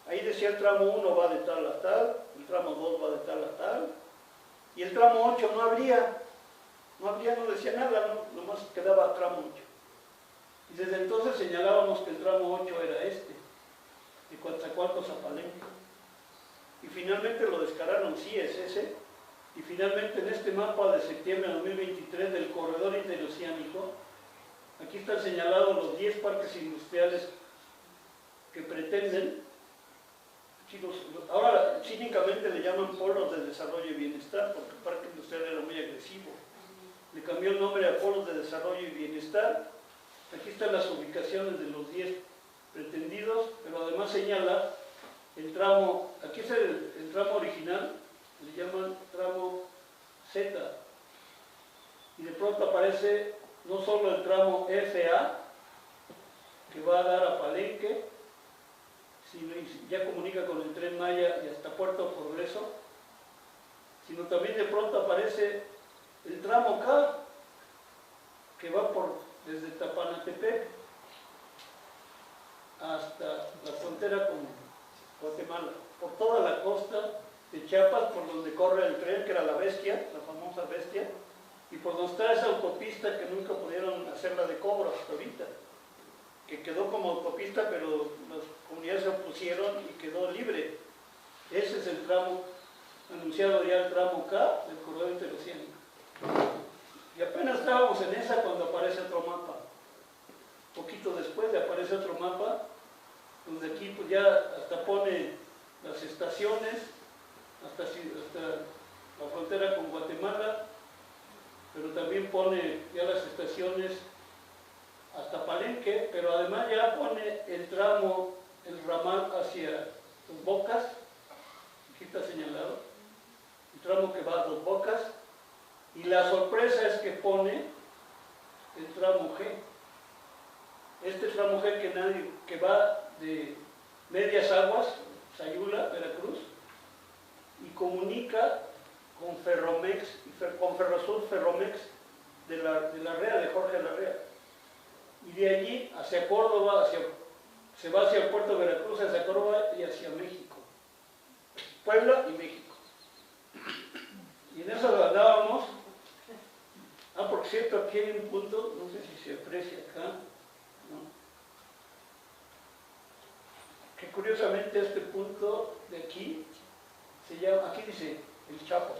ahí decía el tramo 1 va de tal a tal, el tramo 2 va de tal a tal, y el tramo 8 no decía nada, ¿no? Nomás quedaba tramo 8. Y desde entonces señalábamos que el tramo 8 era este, de Coatzacoalcos a Palenque. Y finalmente lo descararon, sí es ese, y finalmente en este mapa de septiembre de 2023 del corredor interoceánico, aquí están señalados los 10 parques industriales que pretenden, ahora cínicamente le llaman polos de desarrollo y bienestar, porque el parque industrial era muy agresivo. Le cambió el nombre a polos de desarrollo y bienestar. Aquí están las ubicaciones de los 10 pretendidos, pero además señala el tramo, aquí es el tramo original, le llaman tramo Z, y de pronto aparece no solo el tramo FA, que va a dar a Palenque, sino ya comunica con el Tren Maya y hasta Puerto Progreso, sino también de pronto aparece el tramo K, que va desde Tapanatepec hasta la frontera con Guatemala, por toda la costa de Chiapas, por donde corre el tren, que era la Bestia, la famosa Bestia, y por donde está esa autopista que nunca pudieron hacerla de cobro hasta ahorita, que quedó como autopista, pero las comunidades se opusieron y quedó libre. Ese es el tramo, anunciado ya el tramo K del corredor interoceánico. Y apenas estábamos en esa cuando aparece otro mapa. Poquito después aparece otro mapa, donde aquí pues ya hasta pone las estaciones, hasta la frontera con Guatemala, pero también pone ya las estaciones hasta Palenque, pero además ya pone el tramo, el ramal hacia Dos Bocas, aquí está señalado, el tramo que va a Dos Bocas, y la sorpresa es que pone el tramo G. Este tramo G que va de Medias Aguas, Sayula, Veracruz, y comunica con Ferromex, con Ferrosur Ferromex de la REA, de Jorge Larrea. Y de allí hacia Córdoba, se va hacia el puerto de Veracruz, hacia Córdoba y hacia México. Puebla y México. Y en eso andábamos. Por cierto, aquí hay un punto, no sé si se aprecia acá, ¿no? Que curiosamente este punto de aquí se llama, aquí dice el Chapo.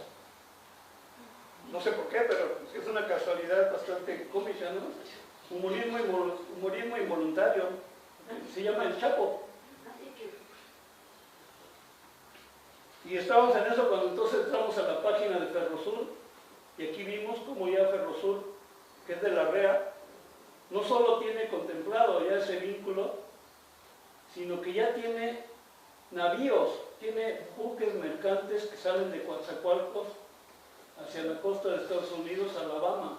No sé por qué, pero es una casualidad bastante cómica, ¿no? Humorismo involuntario. Se llama el Chapo. Y estábamos en eso cuando entonces entramos a la página de Ferrosur, y aquí vimos como ya Ferrosur, que es de la REA, no solo tiene contemplado ya ese vínculo, sino que ya tiene navíos, tiene buques mercantes que salen de Coatzacoalcos hacia la costa de Estados Unidos, Alabama.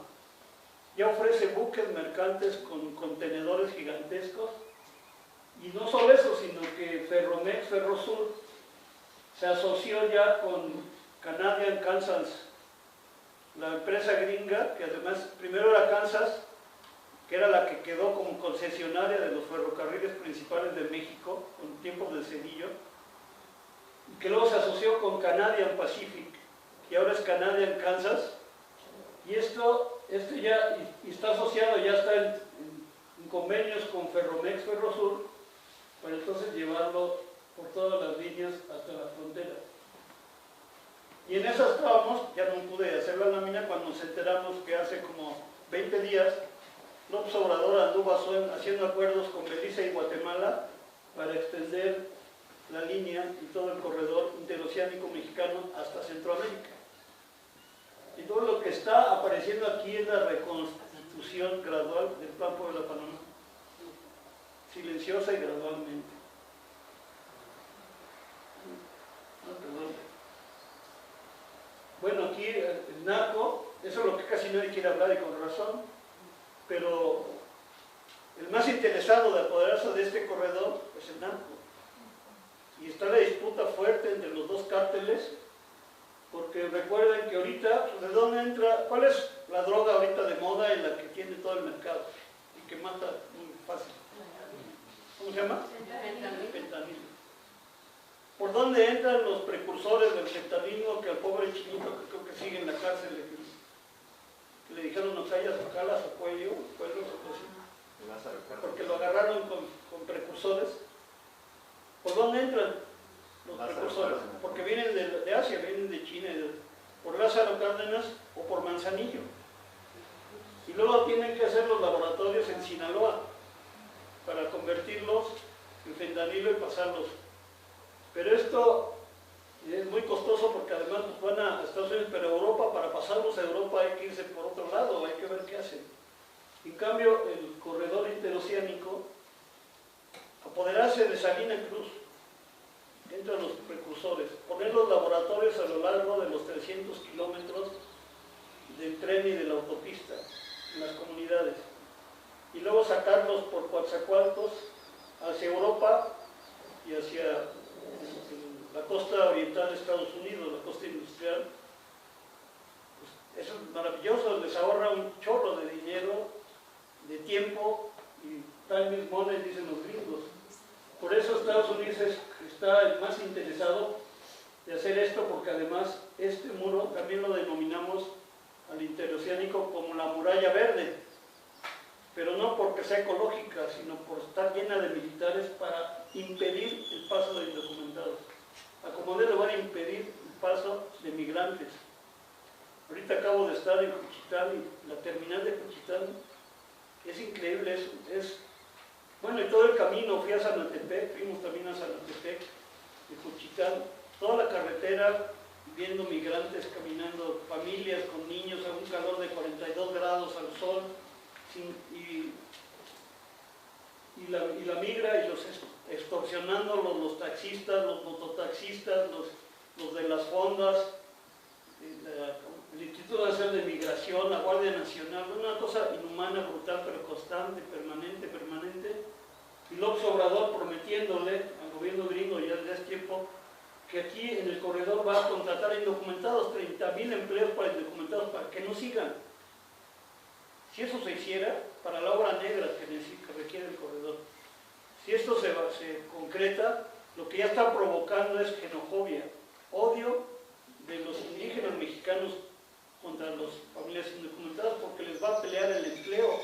Ya ofrece buques mercantes con contenedores gigantescos, y no solo eso, sino que Ferromex, Ferrosur, se asoció ya con Canadian Kansas, la empresa gringa, que además primero era Kansas, que era la que quedó como concesionaria de los ferrocarriles principales de México, en tiempos de Cedillo, y que luego se asoció con Canadian Pacific, que ahora es Canadian Kansas, y esto ya y está asociado, ya está en convenios con Ferromex, Ferrosur, para entonces llevarlo por todas las líneas hasta la frontera. Y en esas estábamos, ya no pude hacer la lámina, cuando nos enteramos que hace como 20 días López Obrador anduvo haciendo acuerdos con Belice y Guatemala para extender la línea y todo el corredor interoceánico mexicano hasta Centroamérica. Y todo lo que está apareciendo aquí es la reconstitución gradual del Plan Puebla-Panamá, silenciosa y gradualmente. Bueno, aquí el narco, eso es lo que casi nadie quiere hablar y con razón, pero el más interesado de apoderarse de este corredor es el narco. Y está la disputa fuerte entre los dos cárteles, porque recuerden que ahorita, ¿de dónde entra? ¿Cuál es la droga ahorita de moda en la que tiene todo el mercado y que mata muy fácil? ¿Cómo se llama? Fentanilo. ¿Por dónde entran los precursores del fentanilo que al pobre chinito que creo que sigue en la cárcel que le dijeron no callas o calas o cuello, porque lo agarraron con precursores? ¿Por dónde entran los precursores? Porque vienen de Asia, vienen de China, por Lázaro Cárdenas o por Manzanillo. Y luego tienen que hacer los laboratorios en Sinaloa para convertirlos en fentanilo y pasarlos. Pero esto es muy costoso porque además van a Estados Unidos, pero a Europa, para pasarlos a Europa hay que irse por otro lado, hay que ver qué hacen. En cambio, el corredor interoceánico, apoderarse de Salina Cruz, entran los precursores, poner los laboratorios a lo largo de los 300 kilómetros del tren y de la autopista en las comunidades, y luego sacarlos por Coatzacoalcos hacia Europa y hacia la costa oriental de Estados Unidos, la costa industrial. Pues eso es maravilloso, les ahorra un chorro de dinero, de tiempo y time is money, dicen los gringos. Por eso Estados Unidos está más interesado de hacer esto, porque además este muro también lo denominamos al interoceánico como la muralla verde, pero no porque sea ecológica, sino por estar llena de militares para impedir el paso de indocumentados. A como de lugar impedir el paso de migrantes. Ahorita acabo de estar en Juchitán y la terminal de Juchitán es increíble, bueno, y todo el camino, fui a Zanatepec, fuimos también a Zanatepec, de Juchitán, toda la carretera, viendo migrantes caminando, familias con niños a un calor de 42 grados al sol, y la migra y los extorsionándolos, los taxistas, los mototaxistas, los de las fondas, el Instituto Nacional de Migración, la Guardia Nacional, una cosa inhumana, brutal, pero constante, permanente. Y López Obrador prometiéndole al gobierno gringo ya desde hace tiempo que aquí en el corredor va a contratar a indocumentados, 30,000 empleos para indocumentados, para que no sigan. Si eso se hiciera, para la obra negra que requiere el corredor, si esto se concreta, lo que ya está provocando es xenofobia, odio de los indígenas mexicanos contra las familias indocumentadas, porque les va a pelear el empleo,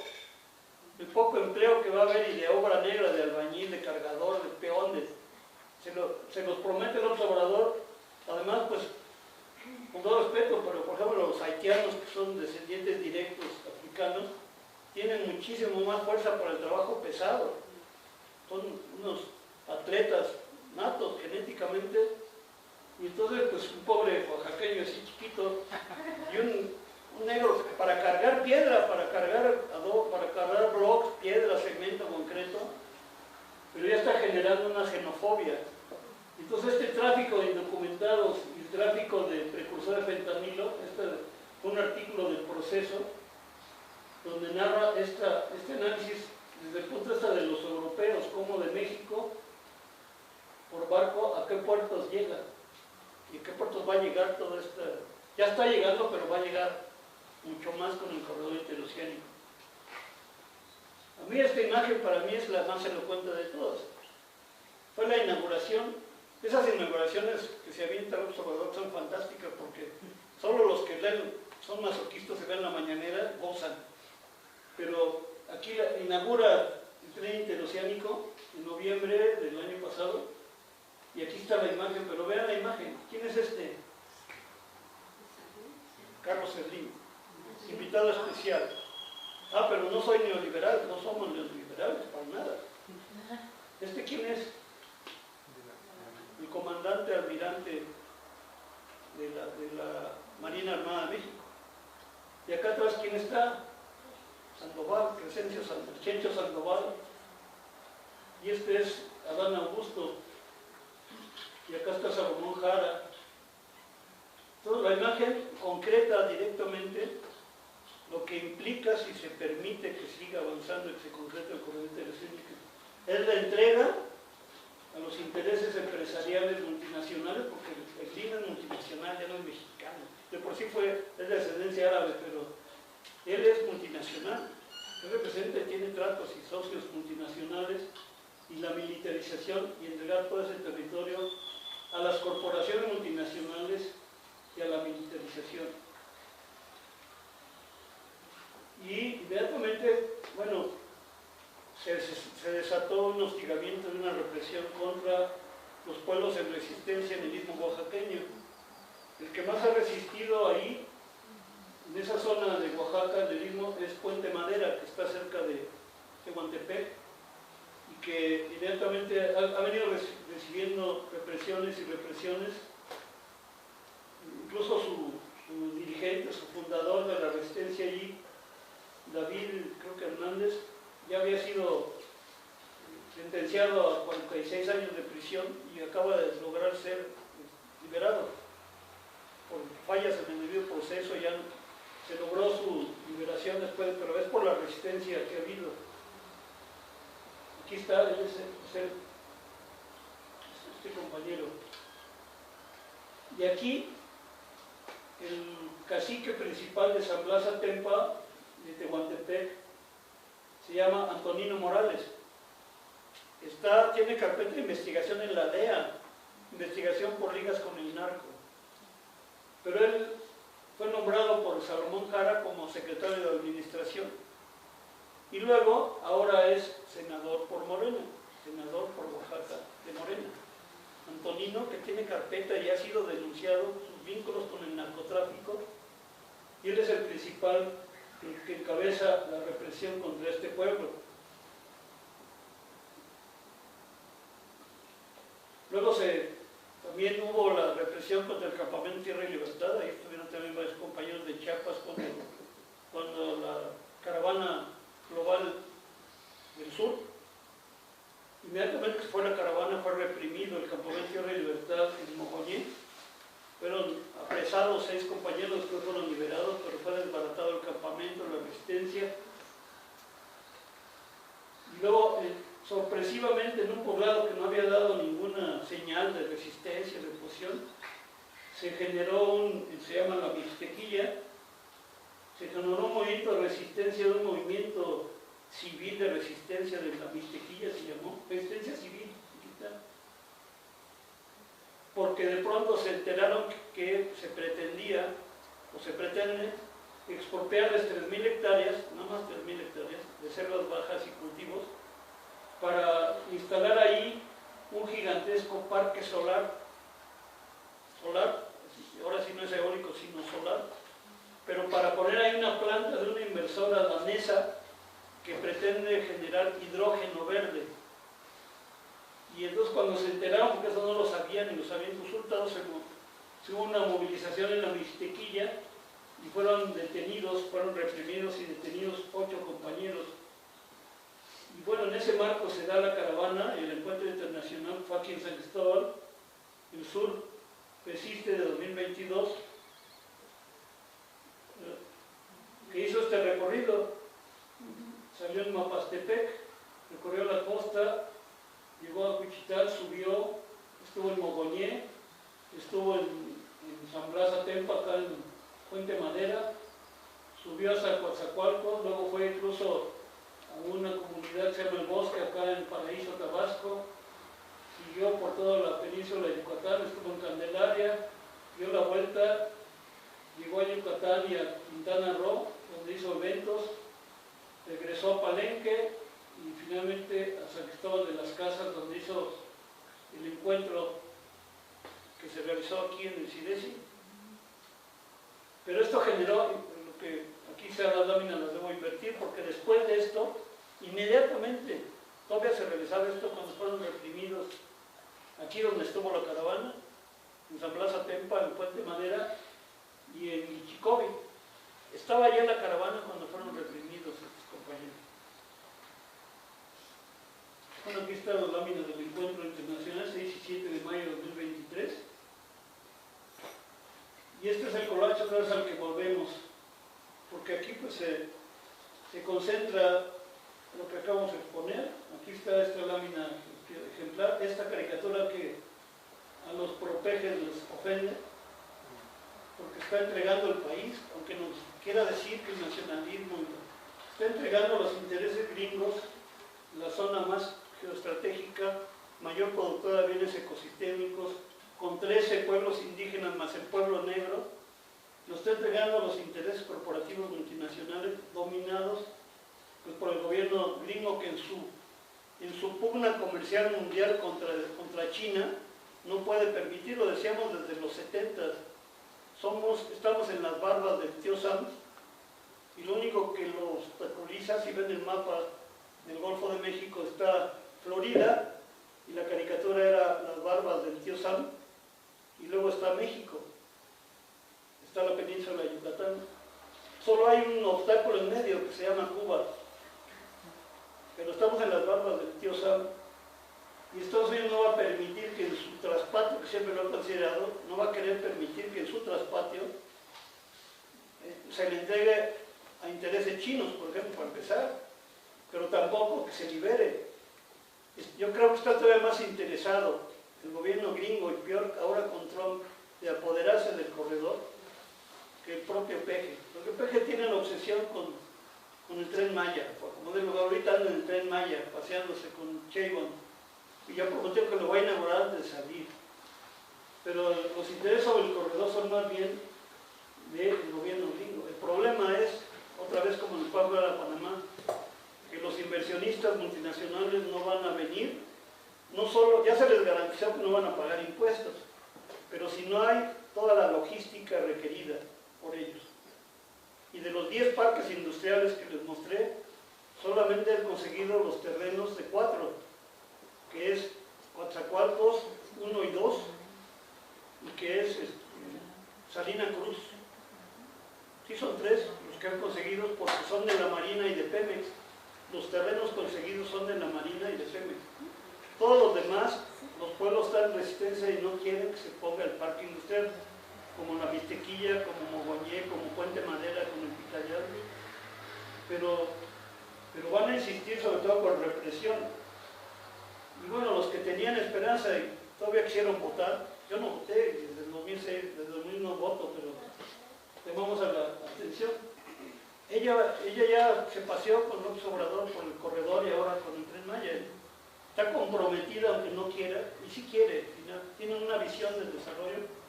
el poco empleo que va a haber, y de obra negra, de albañil, de cargador, de peón, se los promete el observador. Además, pues, con todo respeto, pero por ejemplo los haitianos, que son descendientes directos africanos, tienen muchísimo más fuerza para el trabajo pesado, son unos atletas natos genéticamente. Y entonces, pues, un pobre oaxaqueño así chiquito y un negro para cargar piedra, para cargar adobe, para cargar blocks, piedra, cemento, concreto, pero ya está generando una xenofobia. Entonces, este tráfico de indocumentados y el tráfico de precursores de fentanilo, fue un artículo del Proceso donde narra este análisis desde el punto de vista de los europeos, como de México por barco a qué puertos llega. ¿Y qué puertos va a llegar todo esto? Ya está llegando, pero va a llegar mucho más con el corredor interoceánico. A mí esta imagen para mí es la más elocuente de todas. Fue la inauguración. Esas inauguraciones que se avientan los observadores son fantásticas, porque solo los que leen, son masoquistas, se ven la mañanera, gozan. Pero aquí inaugura el tren interoceánico en noviembre del año pasado. Y aquí está la imagen, pero vean la imagen. ¿Quién es este? Carlos Slim, invitado especial. Ah, pero no soy neoliberal, no somos neoliberales, para nada. ¿Este quién es? El comandante almirante de la Marina Armada de México. Y acá atrás, ¿quién está? Sandoval, Crescencio Sandoval. Y este es Adán Augusto. Y acá está Salomón Jara. Entonces la imagen concreta directamente lo que implica si se permite que siga avanzando y que se concrete el corredor interecéntrico. Es la entrega a los intereses empresariales multinacionales, porque el clima es multinacional, ya no es mexicano. De por sí es de ascendencia árabe, pero él es multinacional. Él representa y tiene tratos y socios multinacionales, y la militarización y entregar todo ese territorio a las corporaciones multinacionales y a la militarización. Y inmediatamente, bueno, se desató un hostigamiento y una represión contra los pueblos en resistencia en el istmo oaxaqueño. El que más ha resistido ahí, en esa zona de Oaxaca, del istmo, es Puente Madera, que está cerca de Tehuantepec, y que inmediatamente ha venido recibiendo represiones y represiones. Incluso su dirigente, su fundador de la resistencia allí, David, creo que Hernández, ya había sido sentenciado a 46 años de prisión y acaba de lograr ser liberado. Por fallas en el debido proceso ya se logró su liberación después, pero es por la resistencia que ha habido. Aquí está, él es este compañero. Y aquí, el cacique principal de San Blas Atempa, de Tehuantepec, se llama Antonino Morales. Tiene carpeta de investigación en la DEA, investigación por ligas con el narco. Pero él fue nombrado por Salomón Jara como secretario de administración. Y luego, ahora es senador por Morena, senador por Oaxaca de Morena. Antonino, que tiene carpeta y ha sido denunciado sus vínculos con el narcotráfico, y él es el principal que encabeza la represión contra este pueblo. Luego también hubo la represión contra el campamento Tierra y Libertad. Ahí estuvieron también varios compañeros de Chiapas cuando la caravana global del sur. Inmediatamente que fue la caravana, fue reprimido el campamento Tierra y Libertad en Mogollín. Fueron apresados 6 compañeros que fueron liberados, pero fue desbaratado el campamento, la resistencia. Y luego, sorpresivamente, en un poblado que no había dado ninguna señal de resistencia, de oposición, se generó se llama la Mixtequilla, se generó un movimiento de resistencia, de un movimiento civil de resistencia de la Mixtequilla, se llamó, resistencia civil. Porque de pronto se enteraron que se pretendía, o se pretende, expropiarles 3.000 hectáreas, nada más 3.000 hectáreas, de selvas bajas y cultivos, para instalar ahí un gigantesco parque solar, ahora sí no es eólico, sino solar, pero para poner ahí una planta de una inversora danesa que pretende generar hidrógeno verde. Y entonces cuando se enteraron, porque eso no lo sabían y los habían consultado, se hubo una movilización en la Mixtequilla y fueron reprimidos y detenidos 8 compañeros. Y bueno, en ese marco se da la caravana, el encuentro internacional fue aquí en San Cristóbal, el sur persiste de 2022, que hizo este recorrido, salió en Mapastepec, recorrió la costa, llegó a Cuchital, subió, estuvo en Mogoñé, estuvo en San Blas Atempa, acá en Puente Madera, subió hasta Coatzacoalcos, luego fue incluso a una comunidad que se llama El Bosque, acá en Paraíso, Tabasco, siguió por toda la península de Yucatán, estuvo en Candelaria, dio la vuelta, llegó a Yucatán y a Quintana Roo, donde hizo eventos, regresó a Palenque, y finalmente a San Cristóbal de las Casas, donde hizo el encuentro que se realizó aquí en el CIDESI. Pero esto generó, lo que aquí se las láminas las debo invertir, porque después de esto, inmediatamente, todavía se realizaba esto cuando fueron reprimidos, aquí donde estuvo la caravana, en San Blas Atempa, en Puente Madera y en Ichicobi. Estaba ya la caravana cuando fueron reprimidos estos compañeros. Bueno, aquí están las láminas del encuentro internacional, 6 y 7 de mayo de 2023. Y este es el collage otra vez al que volvemos, porque porque aquí pues se concentra lo que acabamos de exponer. Aquí está esta lámina ejemplar, esta caricatura que a los propejes les ofende, porque está entregando el país, aunque nos quiera decir que el nacionalismo está entregando los intereses gringos, la zona más geoestratégica, mayor productora de bienes ecosistémicos, con 13 pueblos indígenas más el pueblo negro, nos está entregando los intereses corporativos multinacionales dominados pues, por el gobierno gringo, que en su pugna comercial mundial contra China no puede permitir, lo decíamos desde los 70, estamos en las barbas del tío Sam, y lo único que los obstaculiza, si ven el mapa del Golfo de México, está Florida, y la caricatura era las barbas del tío Sam, y luego está México, está la península de Yucatán. Solo hay un obstáculo en medio que se llama Cuba, pero estamos en las barbas del tío Sam, y Estados Unidos no va a permitir que en su traspatio, que siempre lo han considerado, no va a querer permitir que en su traspatio se le entregue a intereses chinos, por ejemplo, para empezar, pero tampoco que se libere. Yo creo que está todavía más interesado el gobierno gringo, y peor ahora con Trump, de apoderarse del corredor que el propio Peje. Porque Peje tiene la obsesión con el Tren Maya, como digo, ahorita anda en el Tren Maya, paseándose con Sheinbaum, y ya prometió que lo va a inaugurar antes de salir. Pero los intereses sobre el corredor son más bien del gobierno gringo. El problema es, otra vez como en el Pablo de Panamá, que los inversionistas multinacionales no van a venir, no solo, ya se les garantizó que no van a pagar impuestos, pero si no hay toda la logística requerida por ellos. Y de los 10 parques industriales que les mostré, solamente han conseguido los terrenos de 4, que es Coatzacoalcos 1 y 2, y que es Salina Cruz. Sí son 3 los que han conseguido, porque son de la Marina y de Pemex. Los terrenos conseguidos son de la Marina y de Pemex. Todos los demás, los pueblos están en resistencia y no quieren que se ponga el parque industrial, como la Mixtequilla, como Mogoñé, como Puente Madera, como el Pitayal. Pero van a insistir sobre todo con represión. Y bueno, los que tenían esperanza y todavía quisieron votar, yo no voté, desde el 2006, desde el 2000 no voto, pero tomamos a la atención. Ella ya se paseó con López Obrador por el corredor y ahora con el Tren Maya. Está comprometida aunque no quiera, y sí quiere, tiene una visión del desarrollo.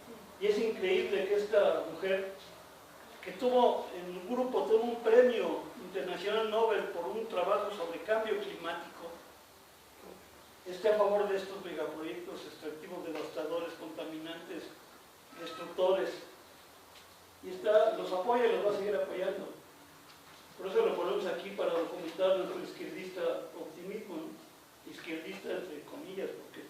Y es increíble que esta mujer, que tuvo en un grupo, tuvo un premio internacional Nobel por un trabajo sobre cambio climático, esté a favor de estos megaproyectos extractivos devastadores, contaminantes, destructores. Y los apoya y los va a seguir apoyando. Por eso lo ponemos aquí para documentar nuestro izquierdista optimismo, ¿no? Izquierdista entre comillas, porque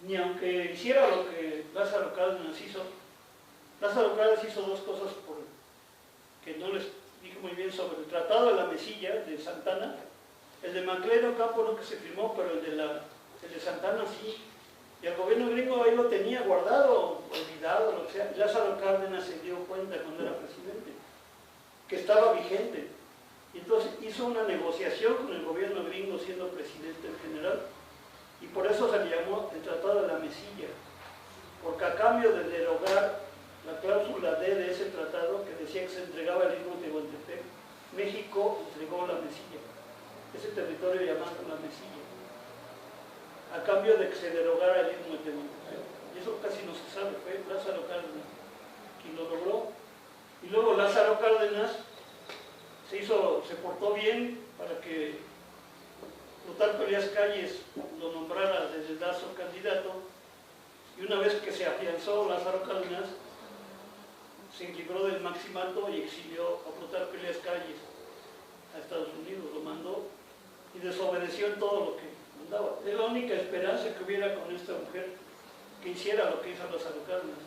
ni aunque hiciera lo que Lázaro Cárdenas hizo, Lázaro Cárdenas hizo 2 cosas que no les dije muy bien sobre el Tratado de la Mesilla de Santana. El de Macleod Campo no que se firmó, pero el de Santana sí. Y el gobierno gringo ahí lo tenía guardado, olvidado, lo que sea. Lázaro Cárdenas se dio cuenta cuando era presidente que estaba vigente. Y entonces hizo una negociación con el gobierno gringo siendo presidente en general. Y por eso se le llamó el Tratado de la Mesilla. Porque a cambio de derogar la cláusula D de ese tratado que decía que se entregaba el Istmo de Tehuantepec, México entregó la Mesilla, ese territorio llamado la Mesilla, a cambio de que se derogara el Istmo de Tehuantepec. Y eso casi no se sabe, fue Lázaro Cárdenas quien lo logró. Y luego Lázaro Cárdenas se portó bien para que Plutarco Elías Calles lo nombrara desde el Lazo candidato, y una vez que se afianzó Lázaro Cárdenas, se libró del maximato y exilió a Plutarco Elías Calles a Estados Unidos, lo mandó y desobedeció en todo lo que mandaba. Es la única esperanza que hubiera con esta mujer, que hiciera lo que hizo Lázaro Cárdenas,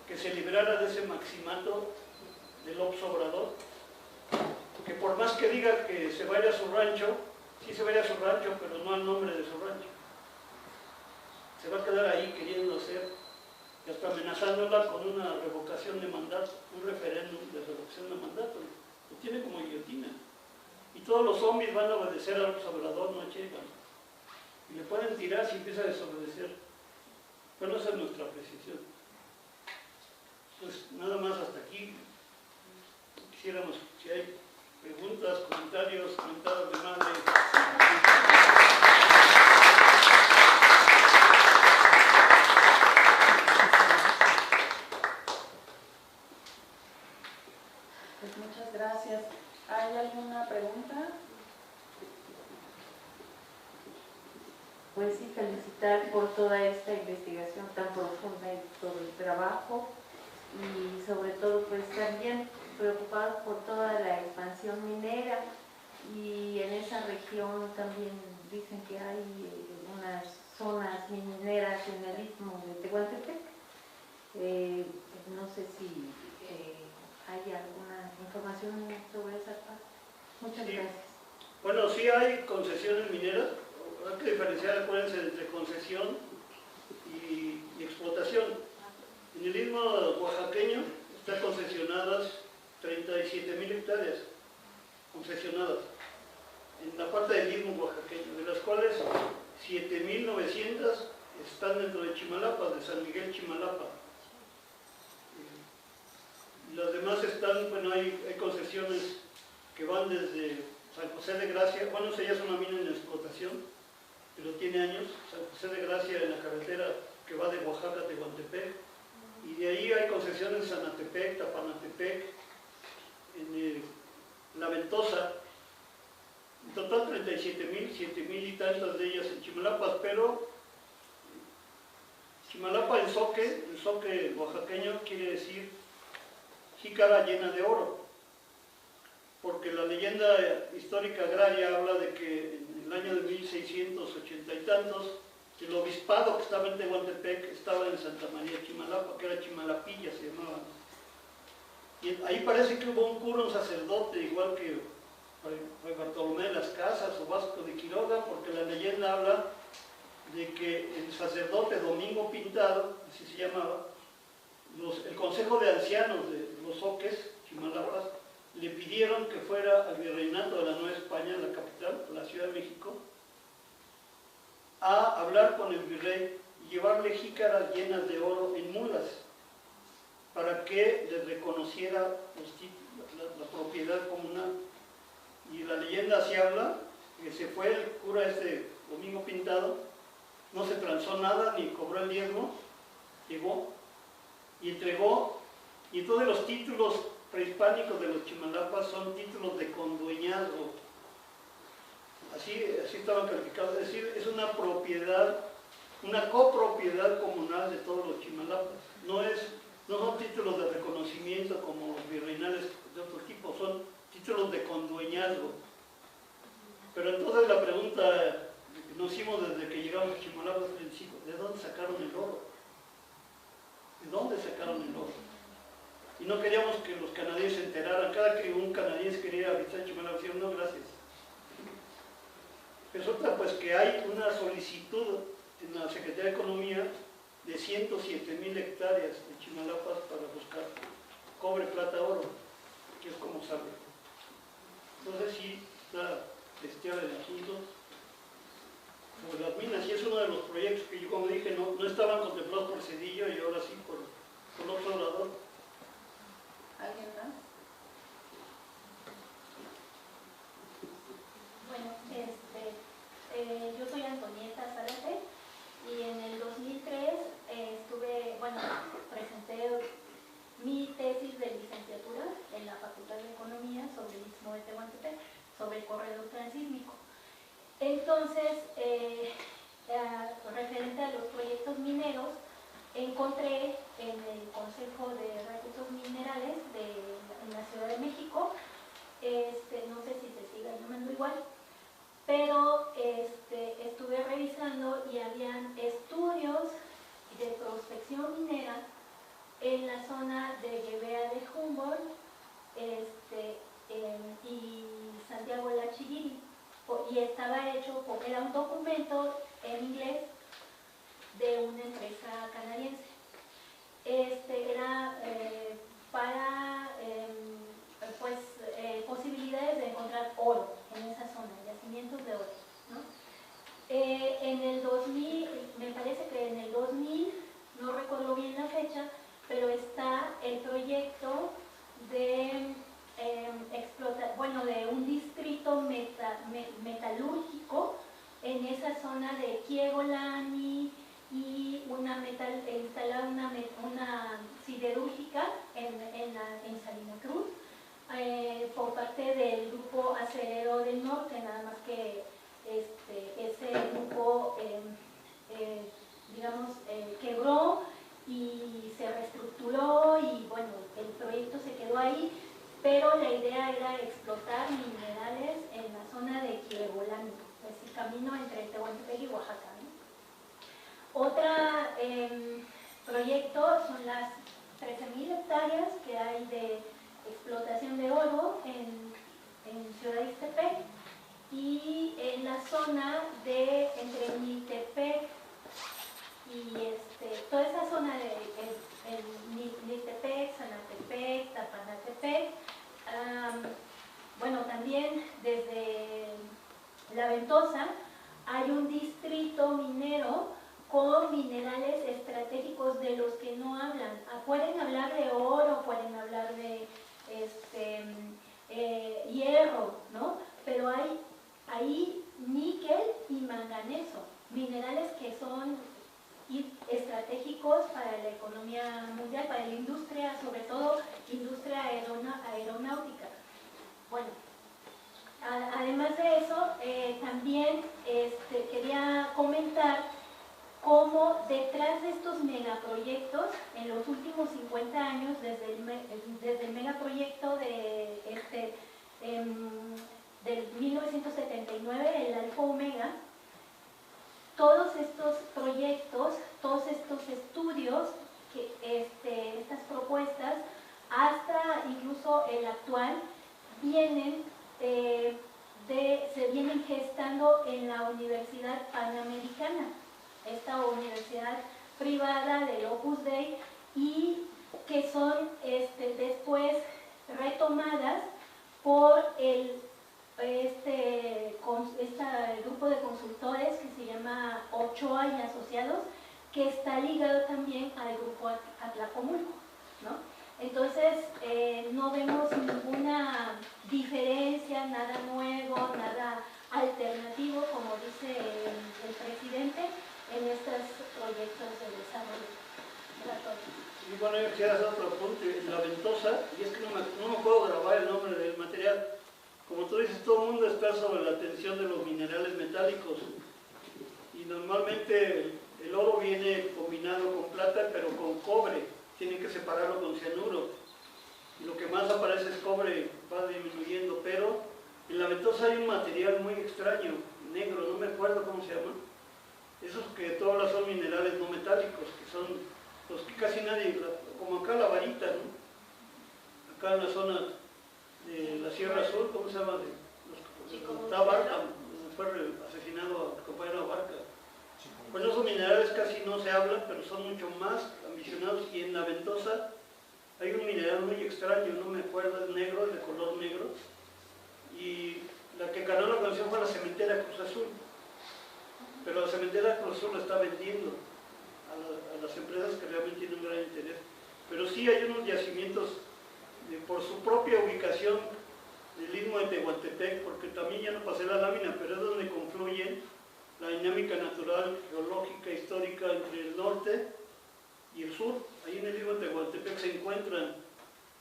que se librara de ese maximato de López Obrador, que por más que diga que se vaya a su rancho, sí se vaya a su rancho, pero no al nombre de su rancho. Se va a quedar ahí queriendo ser y hasta amenazándola con una revocación de mandato, un referéndum de revocación de mandato. Lo tiene como guillotina. Y todos los zombies van a obedecer a López Obrador, no a Sheinbaum. Y le pueden tirar si empieza a desobedecer. Bueno, esa es nuestra apreciación. Pues nada más hasta aquí. Quisiéramos, si hay preguntas, comentarios, comentados de madre. Pues muchas gracias. ¿Hay alguna pregunta? Pues sí, felicitar por toda esta investigación tan profunda y todo el trabajo y sobre todo pues también preocupados por toda la expansión minera y en esa región también dicen que hay unas zonas mineras en el istmo de Tehuantepec. No sé si hay alguna información sobre esa parte. Muchas gracias. Bueno, sí hay concesiones mineras. Hay que diferenciar, acuérdense, entre concesión y explotación. En el istmo oaxaqueño están concesionadas 37,000 hectáreas, concesionadas, en la parte del istmo oaxaqueño, de las cuales 7,900 están dentro de Chimalapa, de San Miguel Chimalapa. Y las demás están, bueno, hay concesiones que van desde San José de Gracia, bueno, esa ya es una mina en explotación, pero tiene años, San José de Gracia en la carretera que va de Oaxaca a Tehuantepec, y de ahí hay concesiones en Sanatepec, Tapanatepec, en La Ventosa, en total 37,000, 7,000 y tantas de ellas en Chimalapas, pero Chimalapa en zoque, el zoque oaxaqueño quiere decir jícara llena de oro, porque la leyenda histórica agraria habla de que en el año de 1680 y tantos, el obispado que estaba en Tehuantepec estaba en Santa María Chimalapa, que era Chimalapilla se llamaba. Y ahí parece que hubo un cura, un sacerdote, igual que Fray Bartolomé de las Casas o Vasco de Quiroga, porque la leyenda habla de que el sacerdote Domingo Pintado, así se llamaba, el consejo de ancianos de los zoques, Chimalapas, le pidieron que fuera al virreinato de la Nueva España, en la capital, la Ciudad de México, a hablar con el virrey y llevarle jícaras llenas de oro en mulas, para que le reconociera la propiedad comunal. Y la leyenda así habla, que se fue el cura Domingo Pintado, no se transó nada, ni cobró el diezmo, llegó y entregó, y todos los títulos prehispánicos de los Chimalapas son títulos de condueñazgo. Así estaban calificados, es decir, es una propiedad, una copropiedad comunal de todos los Chimalapas. No son títulos de reconocimiento como los virreinales de otro tipo, son títulos de condueñazgo. Pero entonces la pregunta que nos hicimos desde que llegamos a Chimalapa al principio, ¿de dónde sacaron el oro? ¿De dónde sacaron el oro? Y no queríamos que los canadienses se enteraran. Cada que un canadiense quería visitar Chimalapa, decían, no, gracias. Resulta pues que hay una solicitud en la Secretaría de Economía de 107,000 hectáreas de Chimalapas para buscar cobre, plata, oro, que es como sabe. Entonces sí está testeado el asunto sobre las minas, y es uno de los proyectos que yo, como dije, no estaban contemplados por Cedillo y ahora sí por otro Obrador. ¿Alguien más? Bueno, yo soy Antonieta Zárate y en el 2003 presenté mi tesis de licenciatura en la Facultad de Economía sobre el Istmo de Tehuantepec, sobre el corredor transísmico. Entonces, referente a los proyectos mineros, encontré en el Consejo de Recursos Minerales en la Ciudad de México, no sé si se siga llamando igual, pero estuve revisando y habían estudios de prospección minera en la zona de Guevara de Humboldt y Santiago la Chiguiri, y estaba hecho, era un documento en inglés de una empresa canadiense. era para pues, posibilidades de encontrar oro en esa zona, yacimientos de oro, ¿no? En el 2000, me parece que en el 2000, no recuerdo bien la fecha, pero está el proyecto de de un distrito metalúrgico en esa zona de Quiegolani y instalar una siderúrgica en Salina Cruz por parte del Grupo Acerero del Norte, nada más que ese grupo quebró y se reestructuró y bueno, el proyecto se quedó ahí, pero la idea era explotar minerales en la zona de Quiegolani, es el camino entre Tehuantepec y Oaxaca, ¿no? Otro proyecto son las 13,000 hectáreas que hay de explotación de oro en Ciudad Ixtepec y en la zona de entre Niltepec y toda esa zona de Niltepec, Zanatepec, Tapanatepec, bueno, también desde La Ventosa hay un distrito minero con minerales estratégicos de los que no hablan. Pueden hablar de oro, pueden hablar de hierro, ¿no? Pero hay ahí níquel y manganeso, minerales que son estratégicos para la economía mundial, para la industria, sobre todo industria aeronáutica. Bueno, además de eso, también quería comentar cómo detrás de estos megaproyectos, en los últimos 50 años, desde el megaproyecto del 1979, el Alfa Omega, todos estos proyectos, todos estos estudios, estas propuestas, hasta incluso el actual, se vienen gestando en la Universidad Panamericana, esta universidad privada del Opus Dei, y que son después retomadas por el grupo de consultores que se llama Ochoa y Asociados, que está ligado también al grupo Atlacomulco, ¿no? Entonces, no vemos ninguna diferencia, nada nuevo, nada alternativo, como dice el presidente, en estos proyectos de desarrollo. Y bueno, yo quisiera hacer otro apunte, La Ventosa, y es que no me puedo grabar el nombre del material. Como tú dices, todo el mundo está sobre la atención de los minerales metálicos y normalmente el oro viene combinado con plata, pero con cobre, tienen que separarlo con cianuro y lo que más aparece es cobre, va disminuyendo, pero en La Ventosa hay un material muy extraño, negro, no me acuerdo cómo se llama, esos que todas son minerales no metálicos, que son los que casi nadie, como acá la varita, ¿no? Acá en la zona de la Sierra Azul, ¿cómo se llama? Está Barca, fue asesinado a compañero Barca. Pues esos minerales casi no se hablan, pero son mucho más ambicionados, y en La Ventosa hay un mineral muy extraño, no me acuerdo, es negro, es de color negro, y la que ganó la canción fue la cementera Cruz Azul, pero la cementera Cruz Azul la está vendiendo a las empresas que realmente tienen un gran interés. Pero sí hay unos yacimientos por su propia ubicación del istmo de Tehuantepec, porque también ya no pasé la lámina, pero es donde confluye la dinámica natural, geológica, histórica entre el norte y el sur. Ahí en el istmo de Tehuantepec se encuentran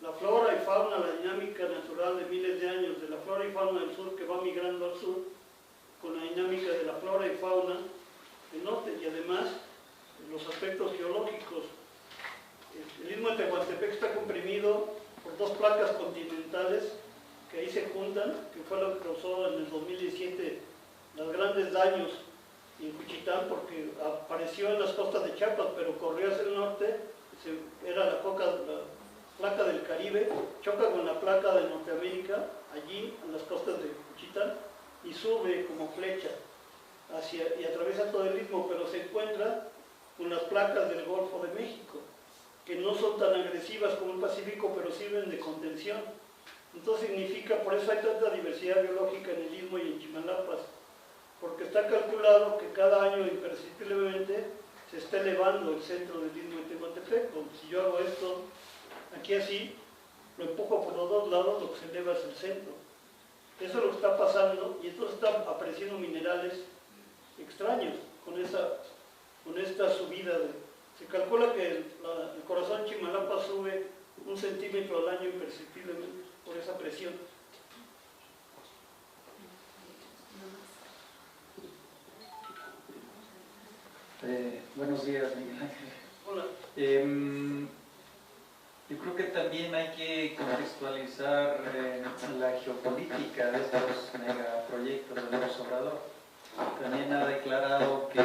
la flora y fauna, la dinámica natural de miles de años de la flora y fauna del sur que va migrando al sur, con la dinámica de la flora y fauna del norte, y además los aspectos geológicos. El istmo de Tehuantepec está comprimido por dos placas continentales que ahí se juntan, que fue lo que causó en el 2017 los grandes daños en Juchitán, porque apareció en las costas de Chiapas, pero corrió hacia el norte, era la placa del Caribe, choca con la placa de Norteamérica, allí en las costas de Juchitán, y sube como flecha y atraviesa todo el istmo, pero se encuentra con las placas del Golfo de México. que no son tan agresivas como el Pacífico, pero sirven de contención. Entonces significa, por eso hay tanta diversidad biológica en el Istmo y en Chimalapas, porque está calculado que cada año imperceptiblemente se está elevando el centro del Istmo de Tehuantepec. Si yo hago esto aquí así, lo empujo por los dos lados, lo que se eleva es el centro. Eso es lo que está pasando, y entonces están apareciendo minerales extraños con esta subida. Se calcula que el corazón de Chimalapa sube 1 centímetro al año imperceptiblemente por esa presión. Buenos días, Miguel Ángel. Hola. Yo creo que también hay que contextualizar la geopolítica de estos megaproyectos del López Obrador. También ha declarado que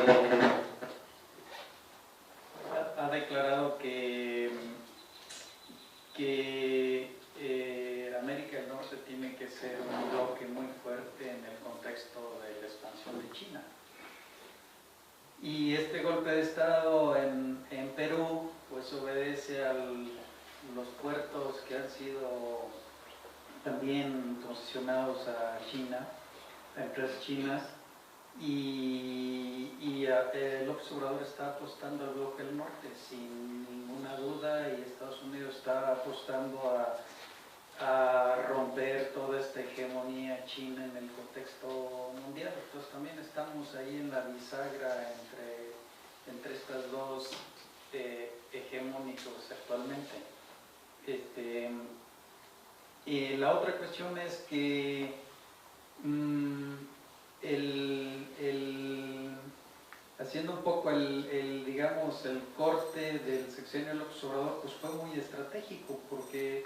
América del Norte tiene que ser un bloque muy fuerte en el contexto de la expansión de China. Y este golpe de Estado en Perú pues obedece a los puertos que han sido también concesionados a China, a empresas chinas, y López Obrador está apostando al bloque del norte sin ninguna duda, y Estados Unidos está apostando a romper toda esta hegemonía china en el contexto mundial. Entonces también estamos ahí en la bisagra entre estas dos hegemónicos actualmente. Y la otra cuestión es que haciendo un poco digamos, el corte del sexenio López Obrador, pues fue muy estratégico, porque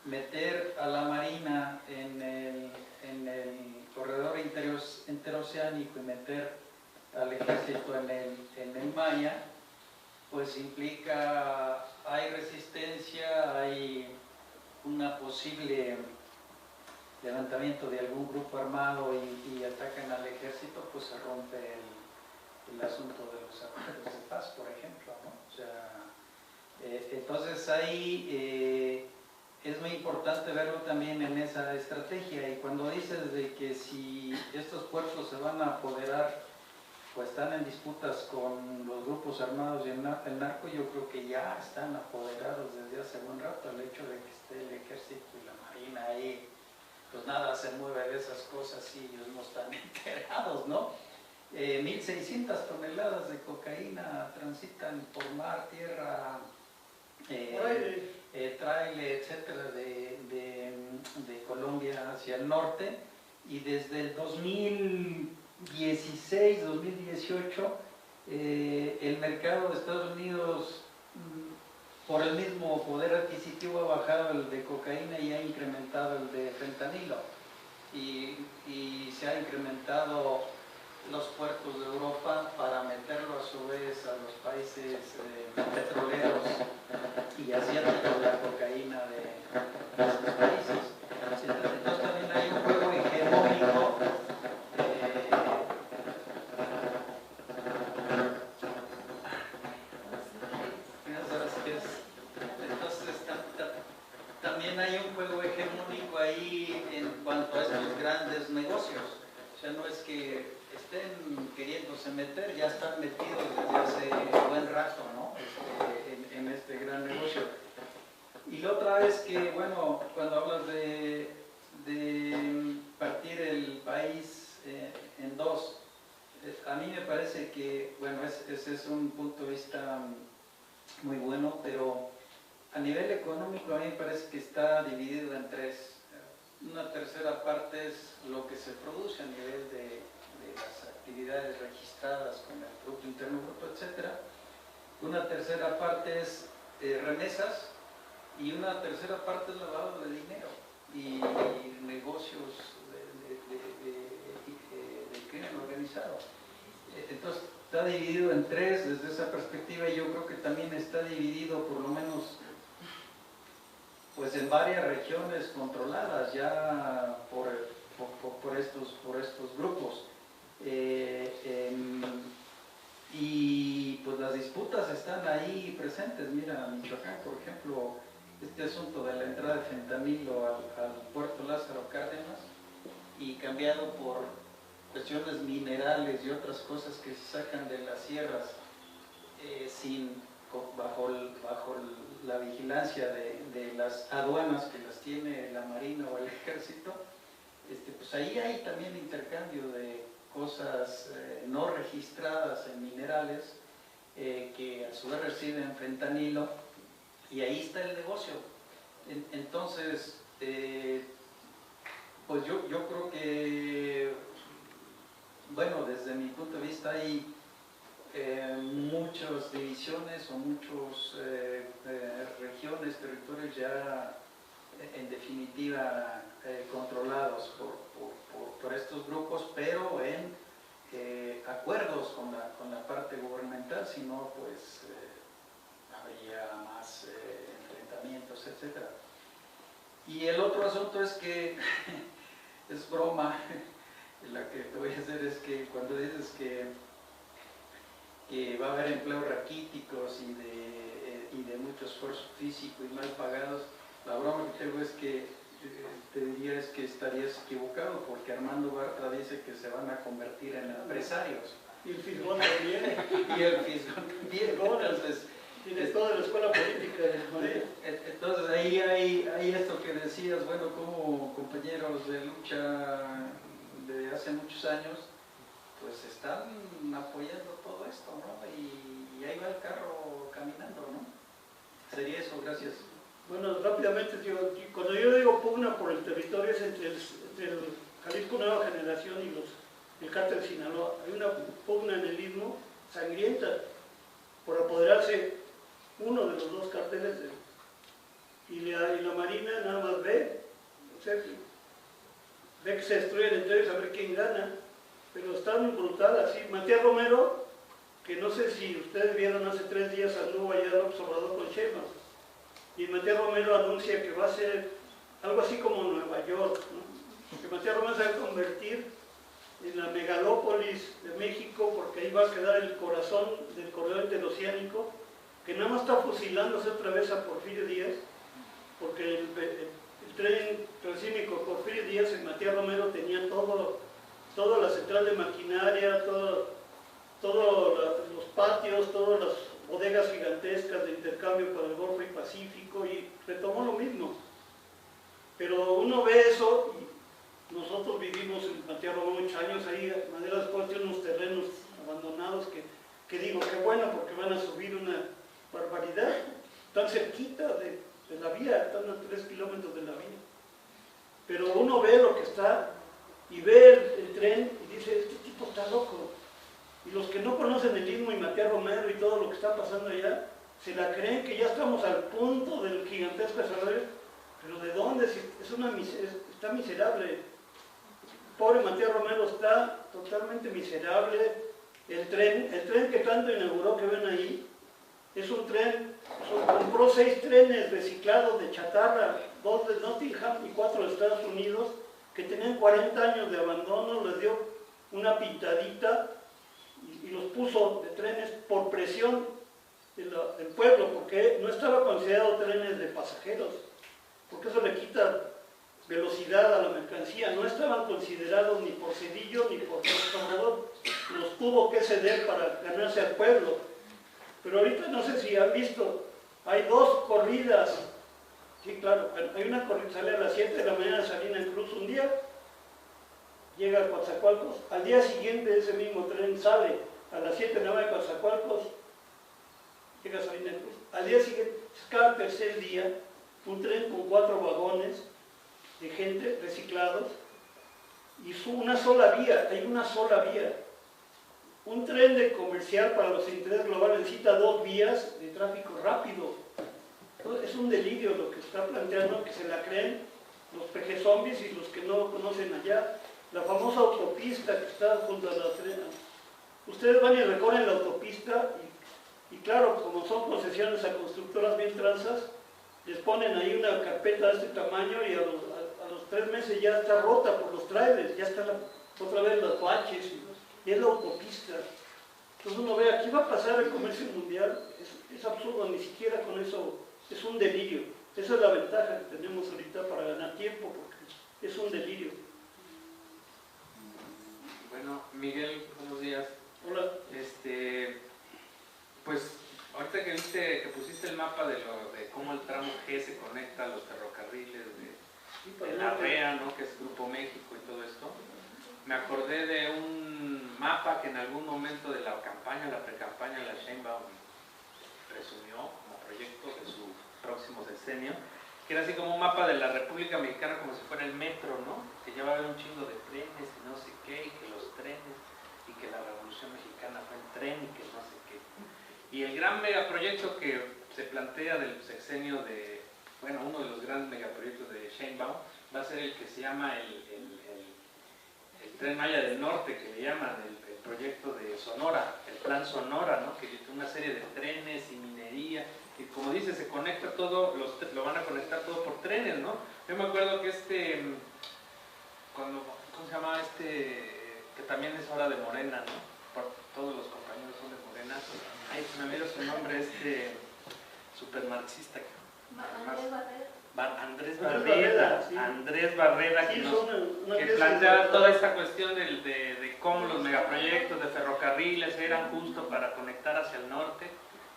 meter a la Marina en el corredor interoceánico y meter al ejército en el Maya, pues implica, hay resistencia, hay una posible levantamiento de algún grupo armado y atacan al ejército, pues se rompe el asunto de los acuerdos de paz, por ejemplo, ¿no? O sea, entonces ahí es muy importante verlo también en esa estrategia. Y cuando dices de que si estos puertos se van a apoderar, pues están en disputas con los grupos armados y el narco, yo creo que ya están apoderados desde hace buen rato. El hecho de que esté el ejército y la marina ahí, pues nada se mueve de esas cosas y ellos no están enterados, ¿no? 1.600 toneladas de cocaína transitan por mar, tierra, tráiler, etcétera, de Colombia hacia el norte, y desde el 2016, 2018, el mercado de Estados Unidos, por el mismo poder adquisitivo, ha bajado el de cocaína y ha incrementado el de fentanilo, y se ha incrementado los puertos de Europa para meterlo a su vez a los países petroleros y asiáticos, la cocaína de estos países. Entonces también hay un juego hegemónico también hay un juego hegemónico ahí en cuanto a estos grandes negocios. O sea, no es que estén queriéndose meter, ya están metidos desde hace buen rato, ¿no? En este gran negocio. Y la otra es que, bueno, cuando hablas de partir el país en dos, a mí me parece que, bueno, ese es un punto de vista muy bueno, pero a nivel económico a mí me parece que está dividido en tres. Una tercera parte es lo que se produce a nivel de las actividades registradas con el Producto Interno Bruto, etc. Una tercera parte es remesas, y una tercera parte es lavado de dinero y negocios de crimen organizado. Entonces está dividido en tres desde esa perspectiva, y yo creo que también está dividido por lo menos pues en varias regiones controladas ya por estos grupos. y pues las disputas están ahí presentes. Mira, Michoacán, por ejemplo, este asunto de la entrada de fentanilo al puerto Lázaro Cárdenas y cambiado por cuestiones minerales y otras cosas que se sacan de las sierras bajo la vigilancia de las aduanas que las tiene la Marina o el Ejército, pues ahí hay también intercambio de cosas no registradas en minerales que a su vez reciben fentanilo, y ahí está el negocio. Entonces, pues yo creo que, bueno, desde mi punto de vista hay muchas divisiones o muchas regiones, territorios ya en definitiva controlados por estos grupos, pero en acuerdos con la parte gubernamental, si no pues habría más enfrentamientos, etc. Y el otro asunto es que es broma, la que te voy a hacer es que cuando dices que va a haber empleos raquíticos y de mucho esfuerzo físico y mal pagados, la broma que tengo es que te diría es que estarías equivocado, porque Armando Bartra dice que se van a convertir en empresarios. Y el Fisgón también. Y el Fisgón también. Entonces, director de la escuela política de Madrid. Entonces ahí hay esto que decías, bueno, como compañeros de lucha de hace muchos años, pues están apoyando todo esto, ¿no? Y ahí va el carro caminando, ¿no? Sería eso, gracias. Bueno, rápidamente, cuando yo digo pugna por el territorio es entre el Jalisco Nueva Generación y el cártel de Sinaloa. Hay una pugna en el Istmo sangrienta por apoderarse uno de los dos cárteles y la Marina nada más ve, o sea, ve que se destruyen entre ellos a ver quién gana, pero está muy brutal así. Matías Romero, que no sé si ustedes vieron hace 3 días anduvo allá López Obrador con Sheinbaum, y Matías Romero anuncia que va a ser algo así como Nueva York, ¿no? Que Matías Romero se va a convertir en la megalópolis de México, porque ahí va a quedar el corazón del corredor interoceánico, que nada más está fusilándose otra vez a Porfirio Díaz, porque el tren transísmico Porfirio Díaz en Matías Romero tenía toda la central de maquinaria, todos los patios, todas las bodegas gigantescas de intercambio para el Golfo y Pacífico, y retomó lo mismo. Pero uno ve eso, y nosotros vivimos en Matías Romero muchos años, ahí Madera de Escuela tiene unos terrenos abandonados que digo, qué bueno, porque van a subir una barbaridad, tan cerquita de la vía, están a 3 kilómetros de la vía. Pero uno ve lo que está, y ve el tren, y dice, este tipo está loco. Y los que no conocen el Istmo y Matías Romero y todo lo que está pasando allá, se la creen que ya estamos al punto del gigantesco desarrollo. Pero ¿de dónde? Si está miserable. Pobre Matías Romero está totalmente miserable. El tren que tanto inauguró que ven ahí, es un tren, compró 6 trenes reciclados de chatarra, 2 de Nottingham y 4 de Estados Unidos, que tenían 40 años de abandono, les dio una pintadita y los puso de trenes por presión del pueblo, porque no estaba considerado trenes de pasajeros, porque eso le quita velocidad a la mercancía. No estaban considerados ni por Cedillo ni por Obrador, los tuvo que ceder para ganarse al pueblo. Pero ahorita no sé si han visto, hay 2 corridas, sí claro, hay una corrida que sale a las 7 de la mañana de Salina Cruz un día, llega a Coatzacoalcos, al día siguiente ese mismo tren sale a las 7 de la mañana de Coatzacoalcos, llega a Salina Cruz, al día siguiente, cada tercer día, un tren con 4 vagones de gente reciclados, y una sola vía, hay una sola vía. Un tren de comercial para los intereses globales necesita 2 vías de tráfico rápido. Entonces, es un delirio lo que está planteando, que se la creen los peje-zombies y los que no conocen allá. La famosa autopista que está junto a la tren. Ustedes van y recorren la autopista y claro, como son concesiones a constructoras bien tranzas, les ponen ahí una carpeta de este tamaño y a los 3 meses ya está rota por los trailers, ya están otra vez los baches. Y es la autopista. Entonces uno ve, aquí va a pasar el comercio mundial, es absurdo, ni siquiera con eso, es un delirio. Esa es la ventaja que tenemos ahorita para ganar tiempo, porque es un delirio. Bueno, Miguel, buenos días. Hola. Pues ahorita que pusiste el mapa de cómo el tramo G se conecta a los ferrocarriles de la REA, ¿no? Que es Grupo México y todo esto, me acordé de un mapa que en algún momento de la campaña, la precampaña, la Sheinbaum presumió como proyecto de su próximo sexenio, que era así como un mapa de la República Mexicana, como si fuera el metro, ¿no? Que ya va a haber un chingo de trenes y no sé qué, y que los trenes, y que la Revolución Mexicana fue en tren y que no sé qué. Y el gran megaproyecto que se plantea del sexenio de, bueno, uno de los grandes megaproyectos de Sheinbaum, va a ser el que se llama el Tren Maya del Norte, que le llaman el proyecto de Sonora, el Plan Sonora, ¿no? Que tiene una serie de trenes y minería, y como dice, se conecta todo, lo van a conectar todo por trenes, ¿no? Yo me acuerdo que ¿cómo se llama que también es ahora de Morena, ¿no? Todos los compañeros son de Morena. Ay, se me olvidó su nombre, super marxista. Andrés Barreda, que plantea toda esta cuestión de cómo los megaproyectos de ferrocarriles eran justo para conectar hacia el norte,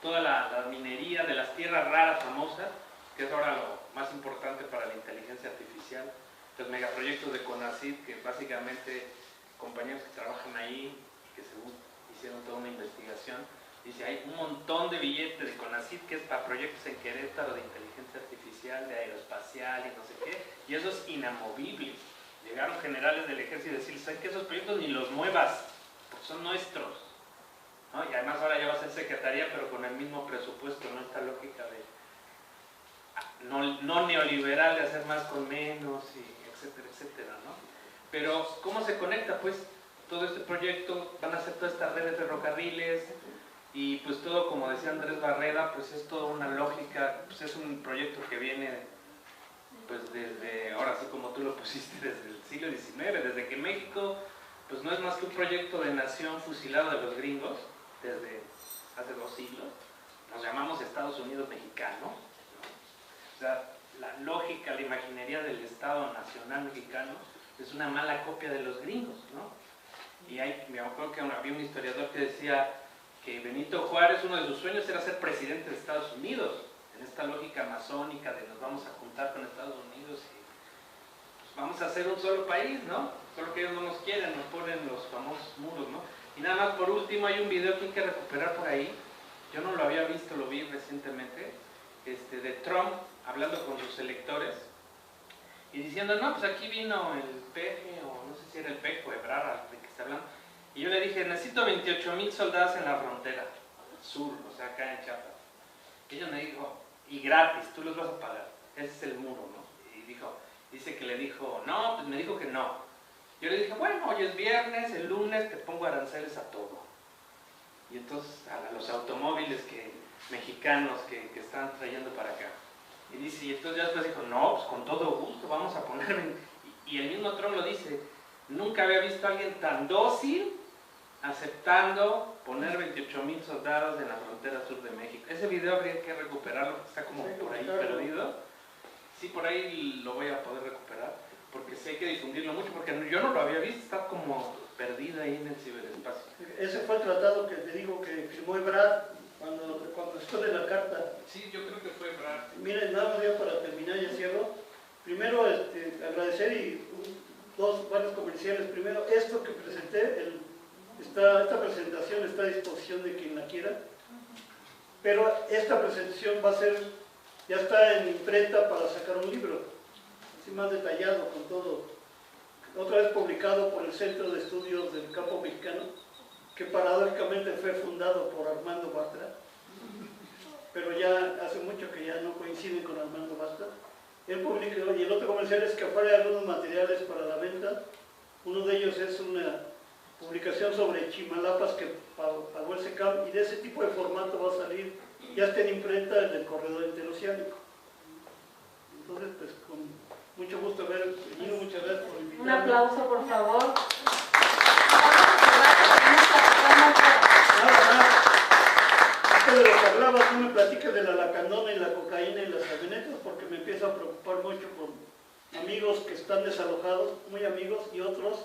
toda la minería de las tierras raras famosas, que es ahora lo más importante para la inteligencia artificial, los megaproyectos de CONACYT, que básicamente compañeros que trabajan ahí, que según hicieron toda una investigación, dice, hay un montón de billetes de CONACYT que es para proyectos en Querétaro de inteligencia artificial, de aeroespacial y no sé qué, y eso es inamovible. Llegaron generales del ejército y decir, ¿saben que esos proyectos ni los muevas? Porque son nuestros, ¿no? Y además ahora ya va a ser secretaría, pero con el mismo presupuesto, ¿no? Esta lógica de no neoliberal, de hacer más con menos, y etcétera, etcétera, ¿no? Pero, ¿cómo se conecta? Pues, todo este proyecto, van a hacer toda esta red de ferrocarriles, y pues todo, como decía Andrés Barreda, pues es toda una lógica, pues es un proyecto que viene pues desde, ahora sí como tú lo pusiste, desde el siglo XIX, desde que México pues no es más que un proyecto de nación fusilado de los gringos, desde hace 2 siglos, nos llamamos Estados Unidos Mexicano, ¿no? O sea, la lógica, la imaginería del Estado Nacional Mexicano es una mala copia de los gringos, ¿no? Y me acuerdo que había un historiador que decía que Benito Juárez, uno de sus sueños era ser presidente de Estados Unidos, en esta lógica masónica de nos vamos a juntar con Estados Unidos y pues, vamos a hacer un solo país, ¿no? Solo que ellos no nos quieren, nos ponen los famosos muros, ¿no? Y nada más por último hay un video que hay que recuperar por ahí, yo no lo había visto, lo vi recientemente, de Trump hablando con sus electores y diciendo, no, pues aquí vino el peje, o no sé si era el peje o Ebrard, de que está hablando. Y yo le dije, necesito 28,000 soldados en la frontera sur, o sea, acá en Chiapas. Y ella me dijo, y gratis, tú los vas a pagar, ese es el muro, ¿no? Y dice que le dijo, no, pues me dijo que no. Yo le dije, bueno, hoy es viernes, el lunes te pongo aranceles a todo. Y entonces a los automóviles mexicanos que están trayendo para acá. Y dice, y entonces ya después dijo, no, pues con todo gusto, vamos a poner... Y el mismo Trump lo dice, nunca había visto a alguien tan dócil aceptando poner 28,000 soldados en la frontera sur de México. Ese video habría que recuperarlo, está como por ahí perdido. Sí, por ahí lo voy a poder recuperar, porque sí hay que difundirlo mucho, porque yo no lo había visto, está como perdido ahí en el ciberespacio. Ese fue el tratado que te digo que firmó Ebrard cuando estuvo de la carta. Sí, yo creo que fue Ebrard. Miren, nada más ya para terminar, ya cierro. Primero, agradecer y varios comerciales. Primero, esto que presenté, esta presentación está a disposición de quien la quiera, pero esta presentación ya está en imprenta para sacar un libro, así más detallado, con todo, otra vez publicado por el Centro de Estudios del Campo Mexicano, que paradójicamente fue fundado por Armando Bartra, pero ya hace mucho que ya no coinciden con Armando Bartra. Él publicó, y el otro comercial es que afuera hay algunos materiales para la venta. Uno de ellos es una publicación sobre Chimalapas que pagó el SECAM, y de ese tipo de formato va a salir, ya está en imprenta en el corredor interoceánico. Entonces, pues con mucho gusto haber venido, muchas gracias por invitarme. Un aplauso, por favor. Nada, amigos que están desalojados, muy amigos, y otros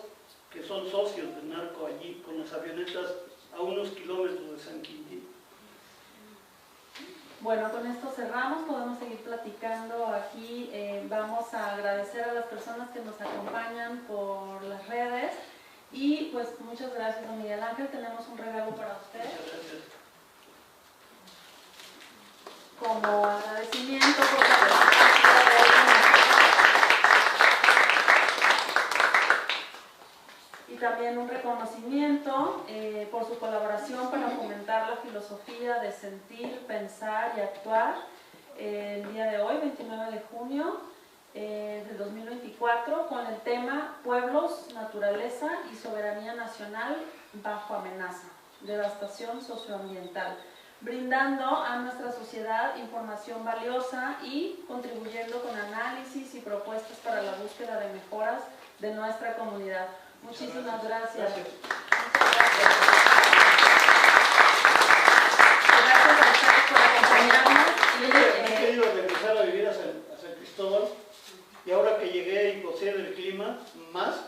que son socios de narco allí con las avionetas a unos kilómetros de San Quintín. Bueno, con esto cerramos, podemos seguir platicando aquí. Vamos a agradecer a las personas que nos acompañan por las redes y pues muchas gracias, don Miguel Ángel. Tenemos un regalo para usted Muchas gracias. como agradecimiento por participar de hoy. Y también un reconocimiento por su colaboración para fomentar la filosofía de sentir, pensar y actuar el día de hoy, 29 de junio del 2024, con el tema Pueblos, Naturaleza y Soberanía Nacional bajo amenaza, devastación socioambiental, brindando a nuestra sociedad información valiosa y contribuyendo con análisis y propuestas para la búsqueda de mejoras de nuestra comunidad. Muchísimas gracias. Gracias. Gracias a ustedes por acompañarnos. He querido regresar a vivir a San Cristóbal y ahora que llegué y gocé del clima, más